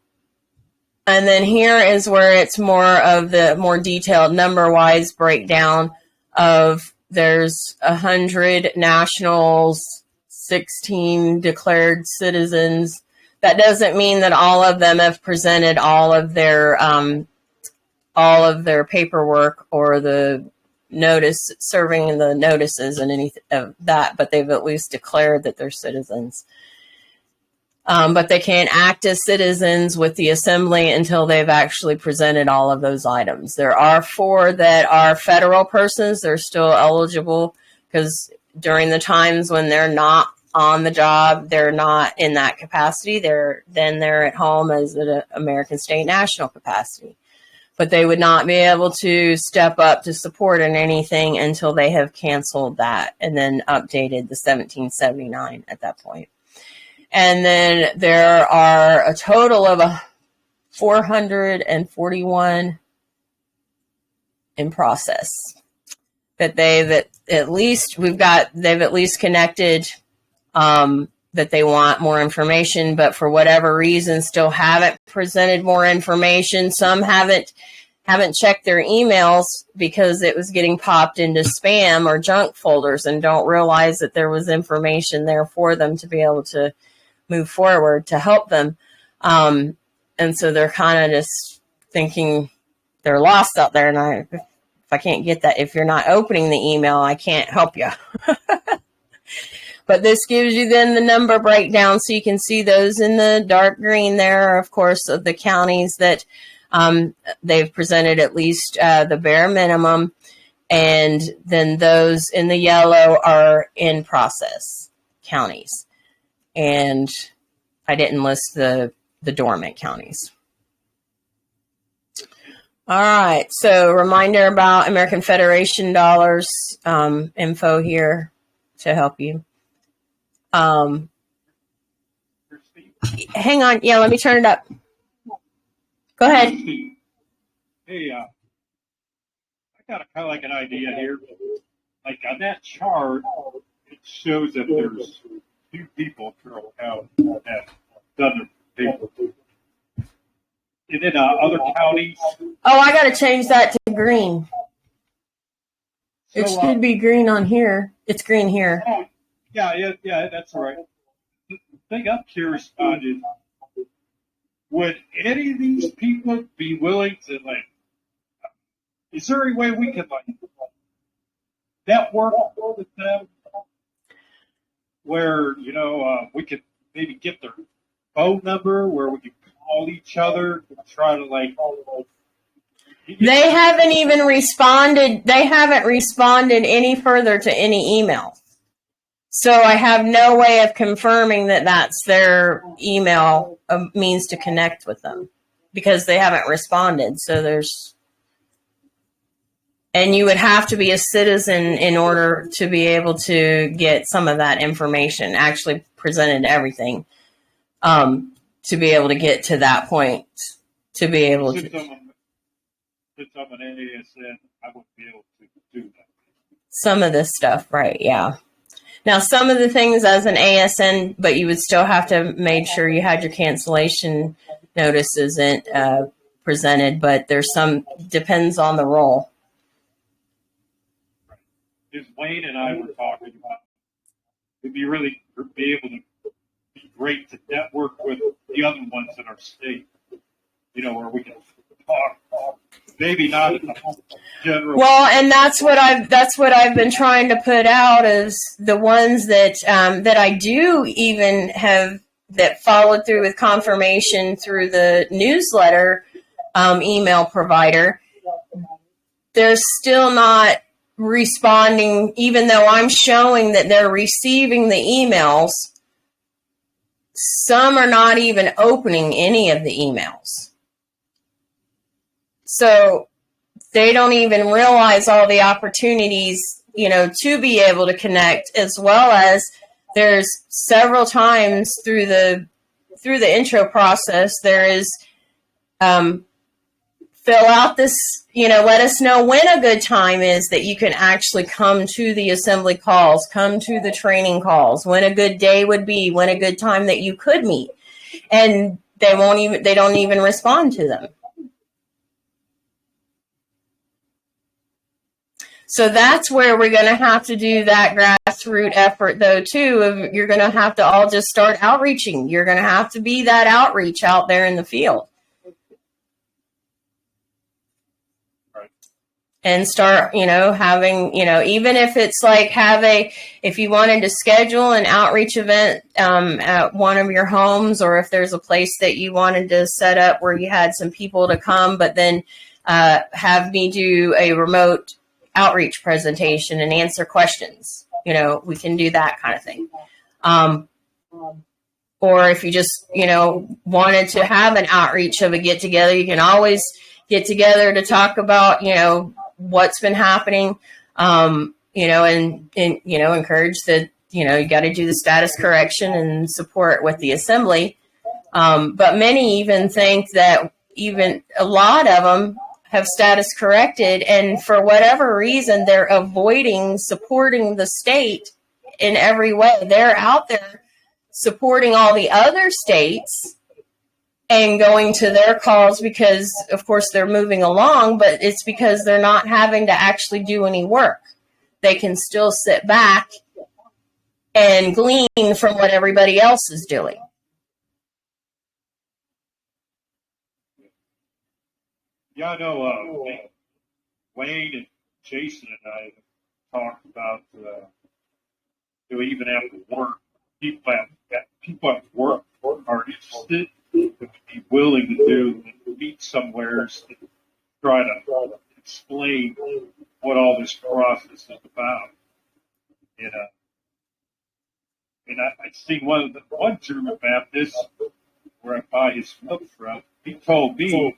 Speaker 1: then here is where it's more of the more detailed number-wise breakdown of there's 100 nationals, 16 declared citizens. That doesn't mean that all of them have presented all of their paperwork or the notice, serving the notices and anything of that, but they've at least declared that they're citizens. But they can't act as citizens with the assembly until they've actually presented all of those items. There are 4 that are federal persons. They're still eligible because during the times when they're not on the job, they're not in that capacity. They're at home as an American state national capacity. But they would not be able to step up to support in anything until they have canceled that and then updated the 1779 at that point. And then there are a total of 441 in process that they've at least connected, that they want more information, but for whatever reason still haven't presented more information. Some haven't checked their emails because it was getting popped into spam or junk folders and don't realize that there was information there for them to be able to move forward to help them. And so they're kind of just thinking they're lost out there. And if I can't get that, if you're not opening the email, I can't help you. But this gives you then the number breakdown, so you can see those in the dark green there are, of course, of the counties that they've presented at least the bare minimum. And then those in the yellow are in process counties. And I didn't list the dormant counties. All right, so reminder about American Federation dollars info here to help you. Hang on, yeah, let me turn it up. Go ahead.
Speaker 3: Hey, I got kind of like an idea here. Like on that chart, it shows that there's 2 people in Carroll County that done their paper. And then other counties.
Speaker 1: Oh, I got to change that to green. So, it should be green on here. It's green here.
Speaker 3: Oh, yeah, that's all right. The thing I'm curious about is, would any of these people be willing to, like, is there any way we could, like, network with them where, you know, we could maybe get their phone number where we could call each other and try to, like,
Speaker 1: they haven't even responded. They haven't responded any further to any email. So I have no way of confirming that that's their email means to connect with them because they haven't responded. So and you would have to be a citizen in order to be able to get some of that information actually presented everything to be able to get to that point, to be able to.
Speaker 3: Since I'm an ASN, I wouldn't be able to do that.
Speaker 1: Some of this stuff, right, yeah. Now, some of the things as an ASN, but you would still have to make sure you had your cancellation notices presented, but there's some, depends on the role.
Speaker 3: Because Wayne and I were talking about, it'd be really be able to be great to network with the other ones in our state, you know, where we can talk. Maybe not in the general.
Speaker 1: Well, and that's what I've been trying to put out is the ones that that I do even have that followed through with confirmation through the newsletter email provider. They're still not responding, even though I'm showing that they're receiving the emails. Some are not even opening any of the emails. So they don't even realize all the opportunities, you know, to be able to connect, as well as there's several times through the intro process, there is fill out this, you know, let us know when a good time is that you can actually come to the assembly calls, come to the training calls, when a good day would be, when a good time that you could meet. And they don't even respond to them. So that's where we're going to have to do that grassroots effort, though, too. You're going to have to all just start outreaching. You're going to have to be that outreach out there in the field.
Speaker 3: Right.
Speaker 1: And start, you know, having, you know, even if it's like if you wanted to schedule an outreach event at one of your homes, or if there's a place that you wanted to set up where you had some people to come, but then have me do a remote outreach presentation and answer questions. You know, we can do that kind of thing. Or if you just, you know, wanted to have an outreach of a get together, you can always get together to talk about, you know, what's been happening, you know, and, you know, encourage that, you know, you got to do the status correction and support with the assembly. But many even think that even a lot of them have status corrected, and for whatever reason, they're avoiding supporting the state in every way. They're out there supporting all the other states and going to their calls because, of course, they're moving along, but it's because they're not having to actually do any work. They can still sit back and glean from what everybody else is doing.
Speaker 3: Yeah, I know Wayne and Jason and I have talked about to even after work. People at work are interested and would be willing to meet somewhere to try to explain what all this process is about. And I see one German Baptist where I buy his milk from. He told me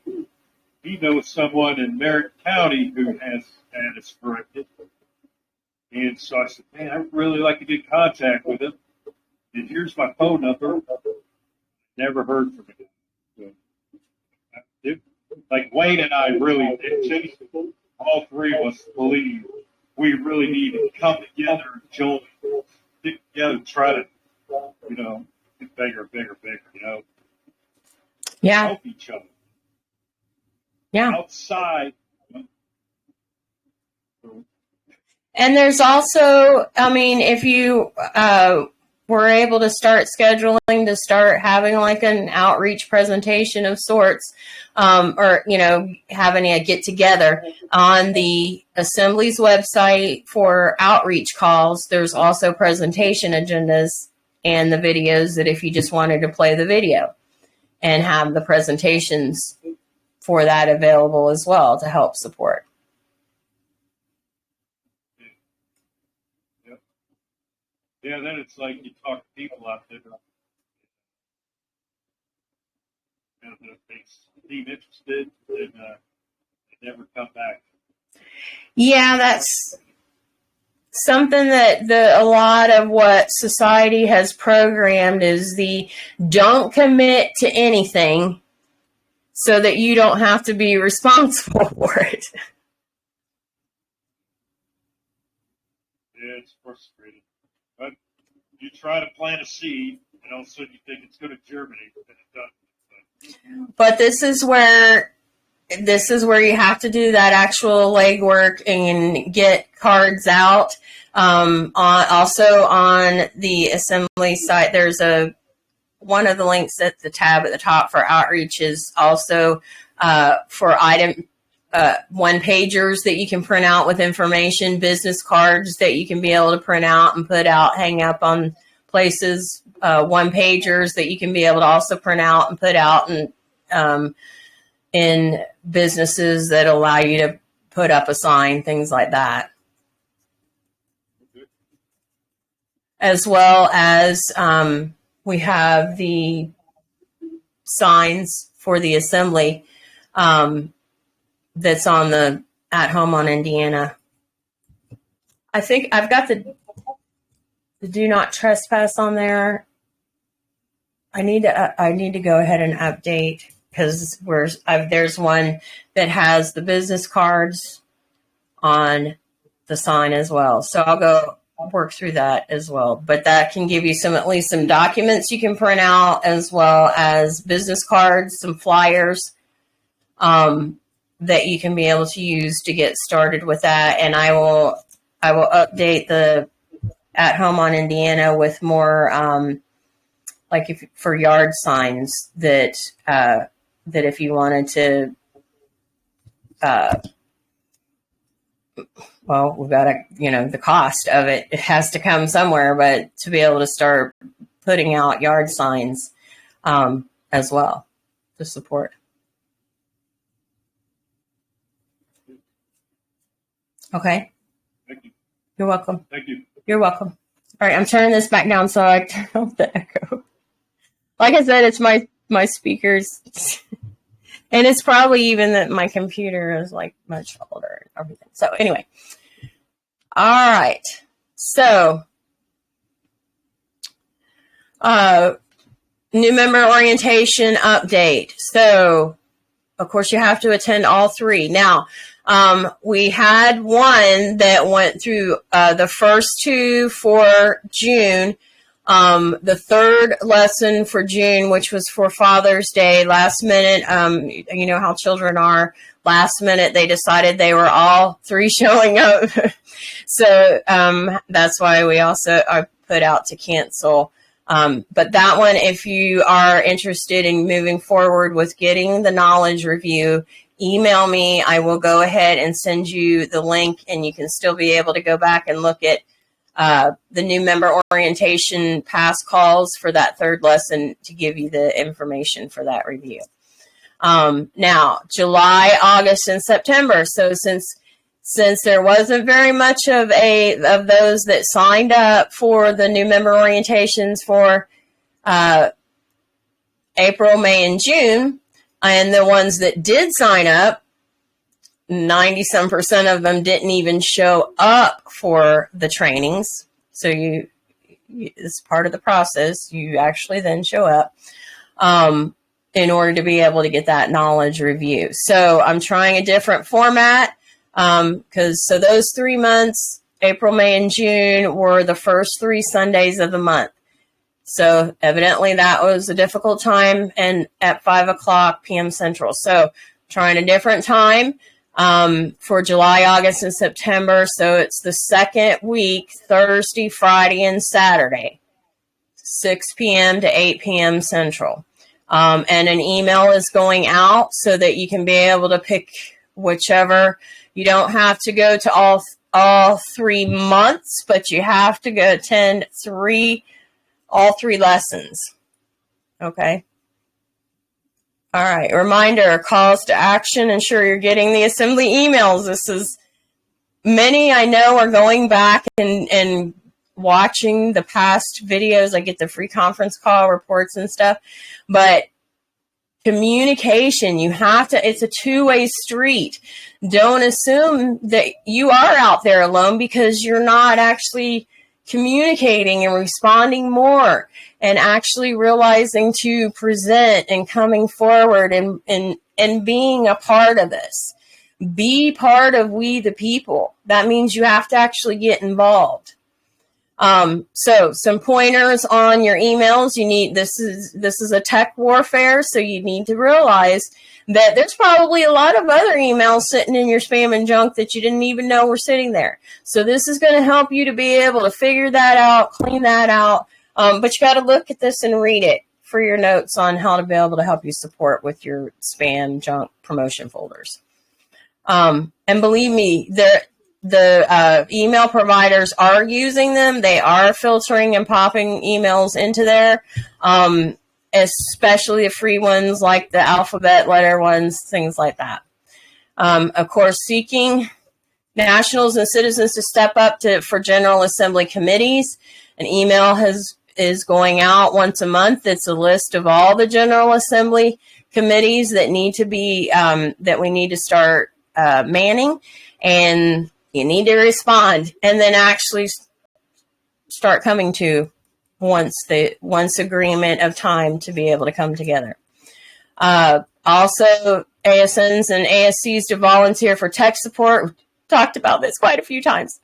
Speaker 3: he knows someone in Merritt County who has status corrected. And so I said, man, I'd really like to get in contact with him. And here's my phone number. Never heard from him. So, like Wayne and I really, all three of us believe we really need to come together and join, stick together, and try to, get bigger,
Speaker 1: Yeah.
Speaker 3: Help each other.
Speaker 1: Yeah.
Speaker 3: Outside.
Speaker 1: And there's also, if you were able to start scheduling to start having like an outreach presentation of sorts, or, having a get together on the Assembly's website for outreach calls, there's also presentation agendas and the videos that if you just wanted to play the video and have the presentations for that available as well to help support.
Speaker 3: Yeah, then it's like you talk to people out there, if they seem interested, then they never come back.
Speaker 1: Yeah, that's something that a lot of what society has programmed is the don't commit to anything so that you don't have to be responsible for it.
Speaker 3: Yeah, it's frustrating. But you try to plant a seed, and all of a sudden you think it's going to germinate, and it doesn't.
Speaker 1: But this is where you have to do that actual legwork and get cards out. Also on the Assembly site, there's one of the links at the tab at the top for outreach is also for item one-pagers that you can print out with information, business cards that you can be able to print out and put out, hang up on places, one-pagers that you can be able to also print out and put out in businesses that allow you to put up a sign, things like that. As well as we have the signs for the Assembly that's on the At Home on Indiana. I think I've got the do not trespass on there. I need to go ahead and update because there's one that has the business cards on the sign as well. So I'll work through that as well. But that can give you at least some documents you can print out, as well as business cards, some flyers that you can be able to use to get started with that. And I will update the At Home on Indiana with more for yard signs that if you wanted to, we've got the cost of it has to come somewhere, but to be able to start putting out yard signs as well to support. Okay.
Speaker 3: Thank you.
Speaker 1: You're welcome.
Speaker 3: Thank you.
Speaker 1: You're welcome. All right, I'm turning this back down so I turn off the echo. Like I said, it's my speakers. And it's probably even that my computer is much older and everything. So anyway. All right. So new member orientation update. So of course you have to attend all three. Now, we had one that went through the first two for June. The third lesson for June, which was for Father's Day, last minute, you know how children are, last minute they decided they were all three showing up. So that's why we also are put out to cancel. But that one, if you are interested in moving forward with getting the knowledge review, email me. I will go ahead and send you the link, and you can still be able to go back and look at the new member orientation pass calls for that third lesson to give you the information for that review. Now, July, August, and September. So since there wasn't very much of those that signed up for the new member orientations for April, May, and June, and the ones that did sign up, 90-some% of them didn't even show up for the trainings. So it's part of the process. You actually then show up in order to be able to get that knowledge review. So I'm trying a different format so those 3 months, April, May, and June, were the first 3 Sundays of the month. So evidently that was a difficult time, and at 5:00 p.m. Central. So trying a different time for July, August, and September. So it's the second week, Thursday, Friday, and Saturday, 6 p.m. to 8 p.m. Central. And an email is going out so that you can be able to pick whichever. You don't have to go to all 3 months, but you have to go attend all 3 lessons. Okay. All right. Reminder, calls to action. Ensure you're getting the assembly emails. Many I know are going back and watching the past videos. I get the free conference call reports and stuff, but communication, it's a two-way street. Don't assume that you are out there alone because you're not actually communicating and responding more and actually realizing to present and coming forward and being a part of this. Be part of We the People. That means you have to actually get involved. So some pointers on your emails. This is a tech warfare, so you need to realize that there's probably a lot of other emails sitting in your spam and junk that you didn't even know were sitting there. So this is going to help you to be able to figure that out, clean that out. But you got to look at this and read it for your notes on how to be able to help you support with your spam, junk, promotion folders. And believe me, the email providers are using them. They are filtering and popping emails into there, especially the free ones like the alphabet letter ones, things like that. Of course, seeking nationals and citizens to step up for General Assembly committees. An email is going out once a month. It's a list of all the General Assembly committees that need to be that we need to start manning, and you need to respond and then actually start coming to once agreement of time to be able to come together. Also, ASNs and ASCs to volunteer for tech support. We've talked about this quite a few times.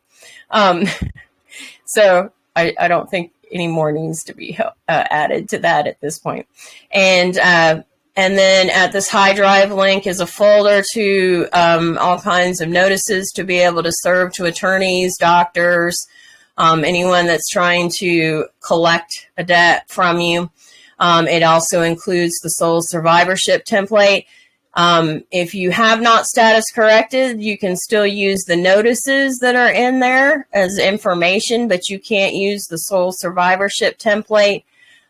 Speaker 1: So I don't think any more needs to be added to that at this point. And then at this high drive link is a folder to all kinds of notices to be able to serve to attorneys, doctors, anyone that's trying to collect a debt from you. It also includes the sole survivorship template. If you have not status corrected, you can still use the notices that are in there as information, but you can't use the sole survivorship template.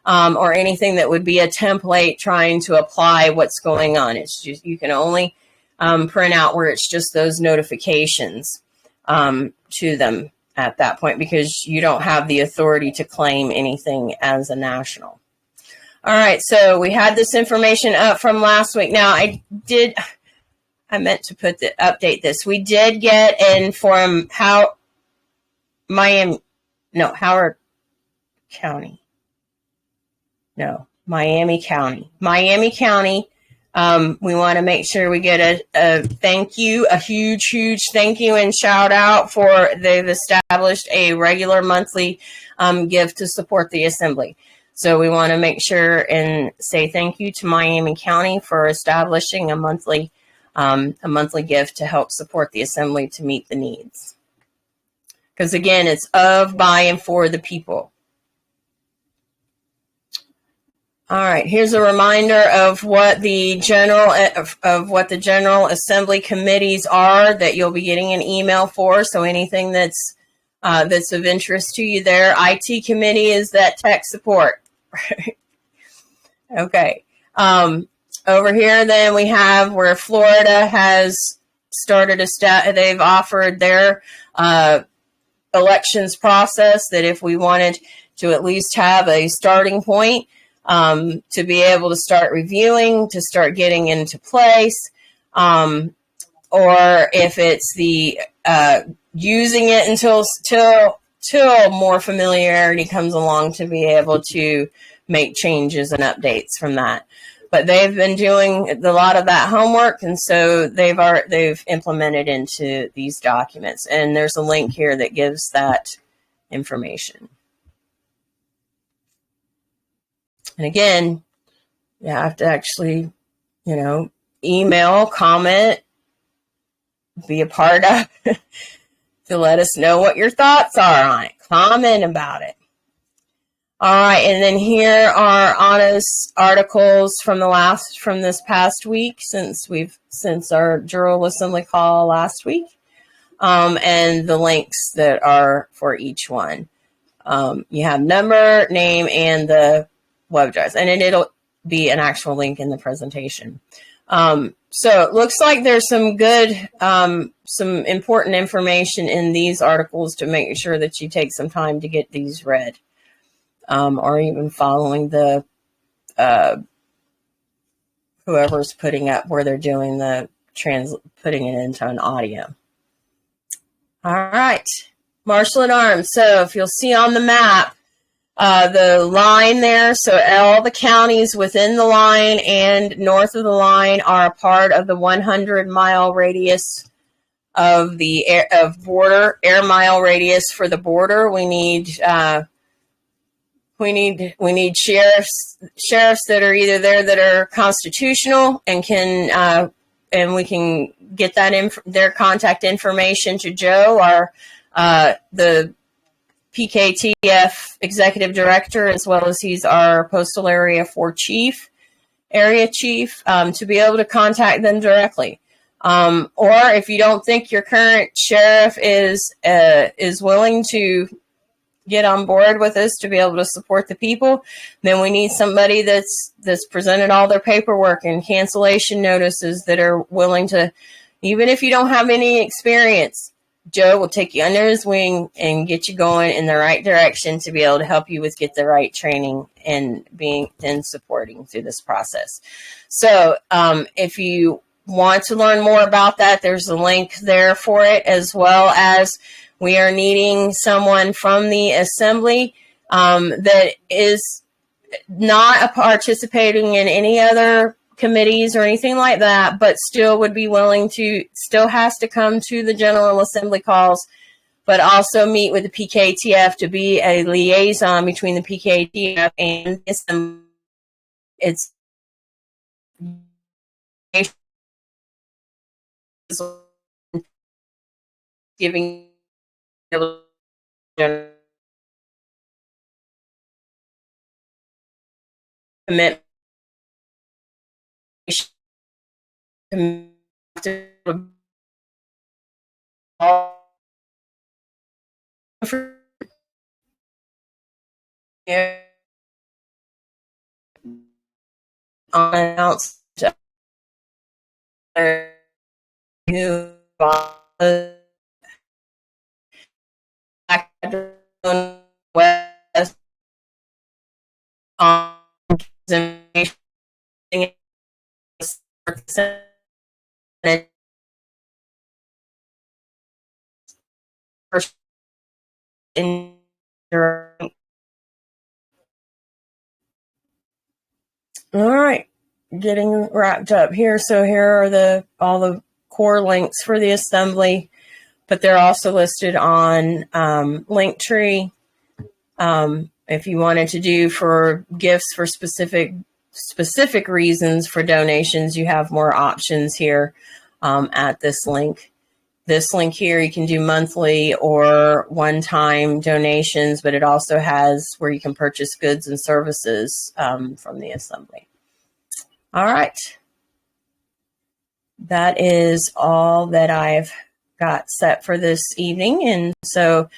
Speaker 1: Or anything that would be a template trying to apply what's going on. It's just, you can only print out where it's just those notifications to them at that point, because you don't have the authority to claim anything as a national. All right, so we had this information up from last week. Now, I meant to update this. We did get in from Howard County. Miami County. Miami County. We want to make sure we get a thank you, a huge, huge thank you and shout out for they've established a regular monthly gift to support the assembly. So we want to make sure and say thank you to Miami County for establishing a monthly gift to help support the assembly to meet the needs. Because again, it's of, by, and for the people. All right, here's a reminder of what the General Assembly committees are that you'll be getting an email for. So anything that's that's of interest to you there. IT committee is that tech support. Okay. Over here, then we have where Florida has started they've offered their elections process, that if we wanted to at least have a starting point to be able to start reviewing, to start getting into place, or if it's the using it until more familiarity comes along to be able to make changes and updates from that. But they've been doing a lot of that homework, and so they've implemented into these documents. And there's a link here that gives that information. And again, you have to actually, email, comment, be a part of to let us know what your thoughts are on it. Comment about it. All right, and then here are Anna's articles from this past week, since our General Assembly call last week, and the links that are for each one. You have number, name, and the web address, and it'll be an actual link in the presentation. So it looks like there's some good, some important information in these articles to make sure that you take some time to get these read. Or even following the whoever's putting up where they're doing the putting it into an audio. All right, Marshal at Arms. So if you'll see on the map, the line there, so all the counties within the line and north of the line are a part of the 100-mile radius of the border, air mile radius for the border. We need sheriffs that are either there that are constitutional and can and we can get that their contact information to Joe, our the PKTF executive director, as well as he's our postal area 4 area chief, to be able to contact them directly. Or if you don't think your current sheriff is willing to get on board with us to be able to support the people, then we need somebody that's presented all their paperwork and cancellation notices, that are willing to, even if you don't have any experience, Joe will take you under his wing and get you going in the right direction to be able to help you with get the right training and supporting through this process. So if you want to learn more about that, there's a link there for it, as well as we are needing someone from the assembly that is not participating in any other committees or anything like that, but still would be willing to, still has to come to the General Assembly calls, but also meet with the PKTF to be a liaison between the PKTF and the assembly. It's giving commitment announced West on in all right, getting wrapped up here. So here are all the core links for the assembly, but they're also listed on Linktree. If you wanted to do for gifts for specific reasons for donations, you have more options here at this link. This link here, you can do monthly or one-time donations, but it also has where you can purchase goods and services from the assembly. All right. That is all that I've got set for this evening. And so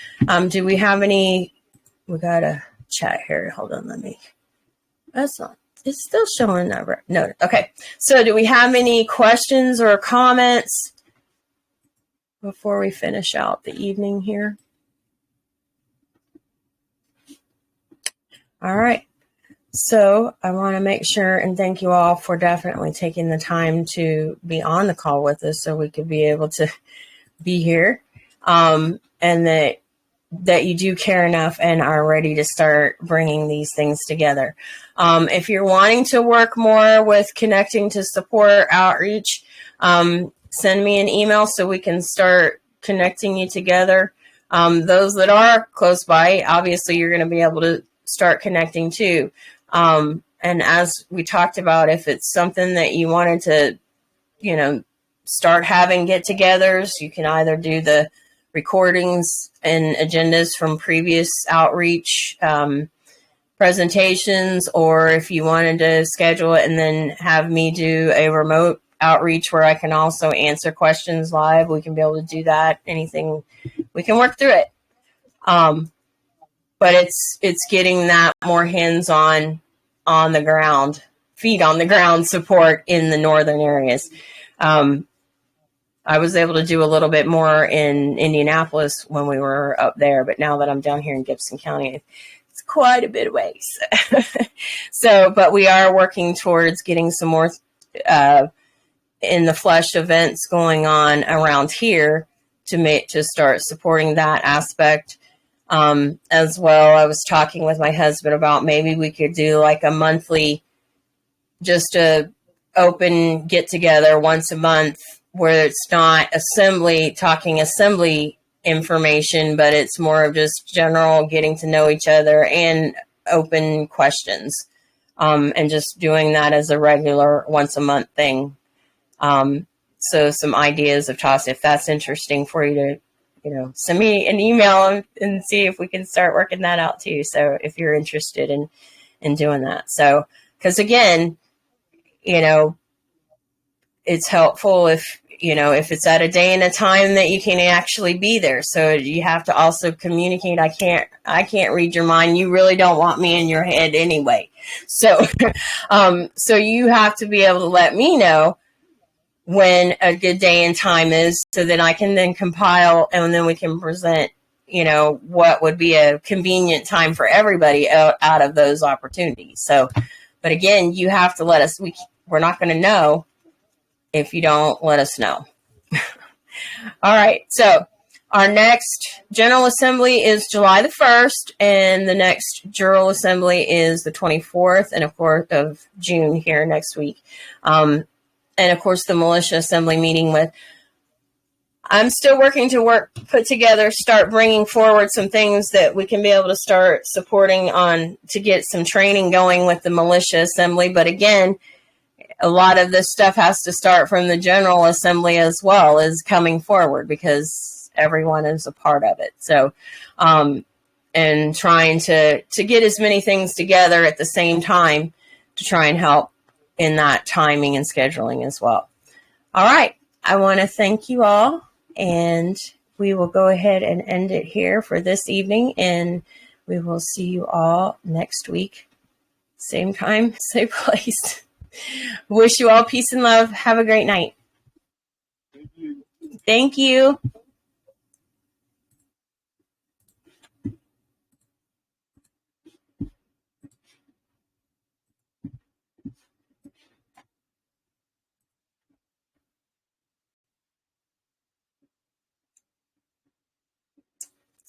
Speaker 1: do we have any, we got a chat here. Hold on, that's not, it's still showing that. No, okay. So do we have any questions or comments before we finish out the evening here? All right. So I want to make sure and thank you all for definitely taking the time to be on the call with us so we could be able to be here, and that you do care enough and are ready to start bringing these things together. If you're wanting to work more with connecting to support outreach, send me an email so we can start connecting you together. Those that are close by, obviously you're going to be able to start connecting too. And as we talked about, if it's something that you wanted to, start having get-togethers, you can either do the recordings and agendas from previous outreach presentations, or if you wanted to schedule it and then have me do a remote outreach where I can also answer questions live, we can be able to do that. Anything, we can work through it. But it's getting that more hands-on, on the ground, feet on the ground support in the northern areas. I was able to do a little bit more in Indianapolis when we were up there, but now that I'm down here in Gibson County, it's quite a bit of ways. So, but we are working towards getting some more in the flesh events going on around here to start supporting that aspect. As well, I was talking with my husband about maybe we could do like a monthly, just a open get together once a month, where it's not talking assembly information, but it's more of just general getting to know each other and open questions, and just doing that as a regular once a month thing. So some ideas of toss, if that's interesting for you to, send me an email and see if we can start working that out too. So if you're interested in doing that. So, because again, it's helpful if it's at a day and a time that you can actually be there. So you have to also communicate. I can't read your mind. You really don't want me in your head anyway. So, so you have to be able to let me know when a good day and time is, so that I can then compile and then we can present, what would be a convenient time for everybody out of those opportunities. So, but again, you have to let us, we're not going to know if you don't let us know. All right. So our next General Assembly is July the 1st, and the next General Assembly is the 24th, and of course of June here next week. And of course the Militia Assembly meeting I'm still working to put together, start bringing forward some things that we can be able to start supporting on to get some training going with the Militia Assembly. But again, a lot of this stuff has to start from the General Assembly as well as coming forward, because everyone is a part of it. So, and trying to get as many things together at the same time to try and help in that timing and scheduling as well. All right. I want to thank you all, and we will go ahead and end it here for this evening, and we will see you all next week. Same time, same place. Wish you all peace and love. Have a great night. Thank you.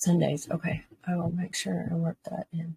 Speaker 1: Sundays. Okay. I will make sure I work that in.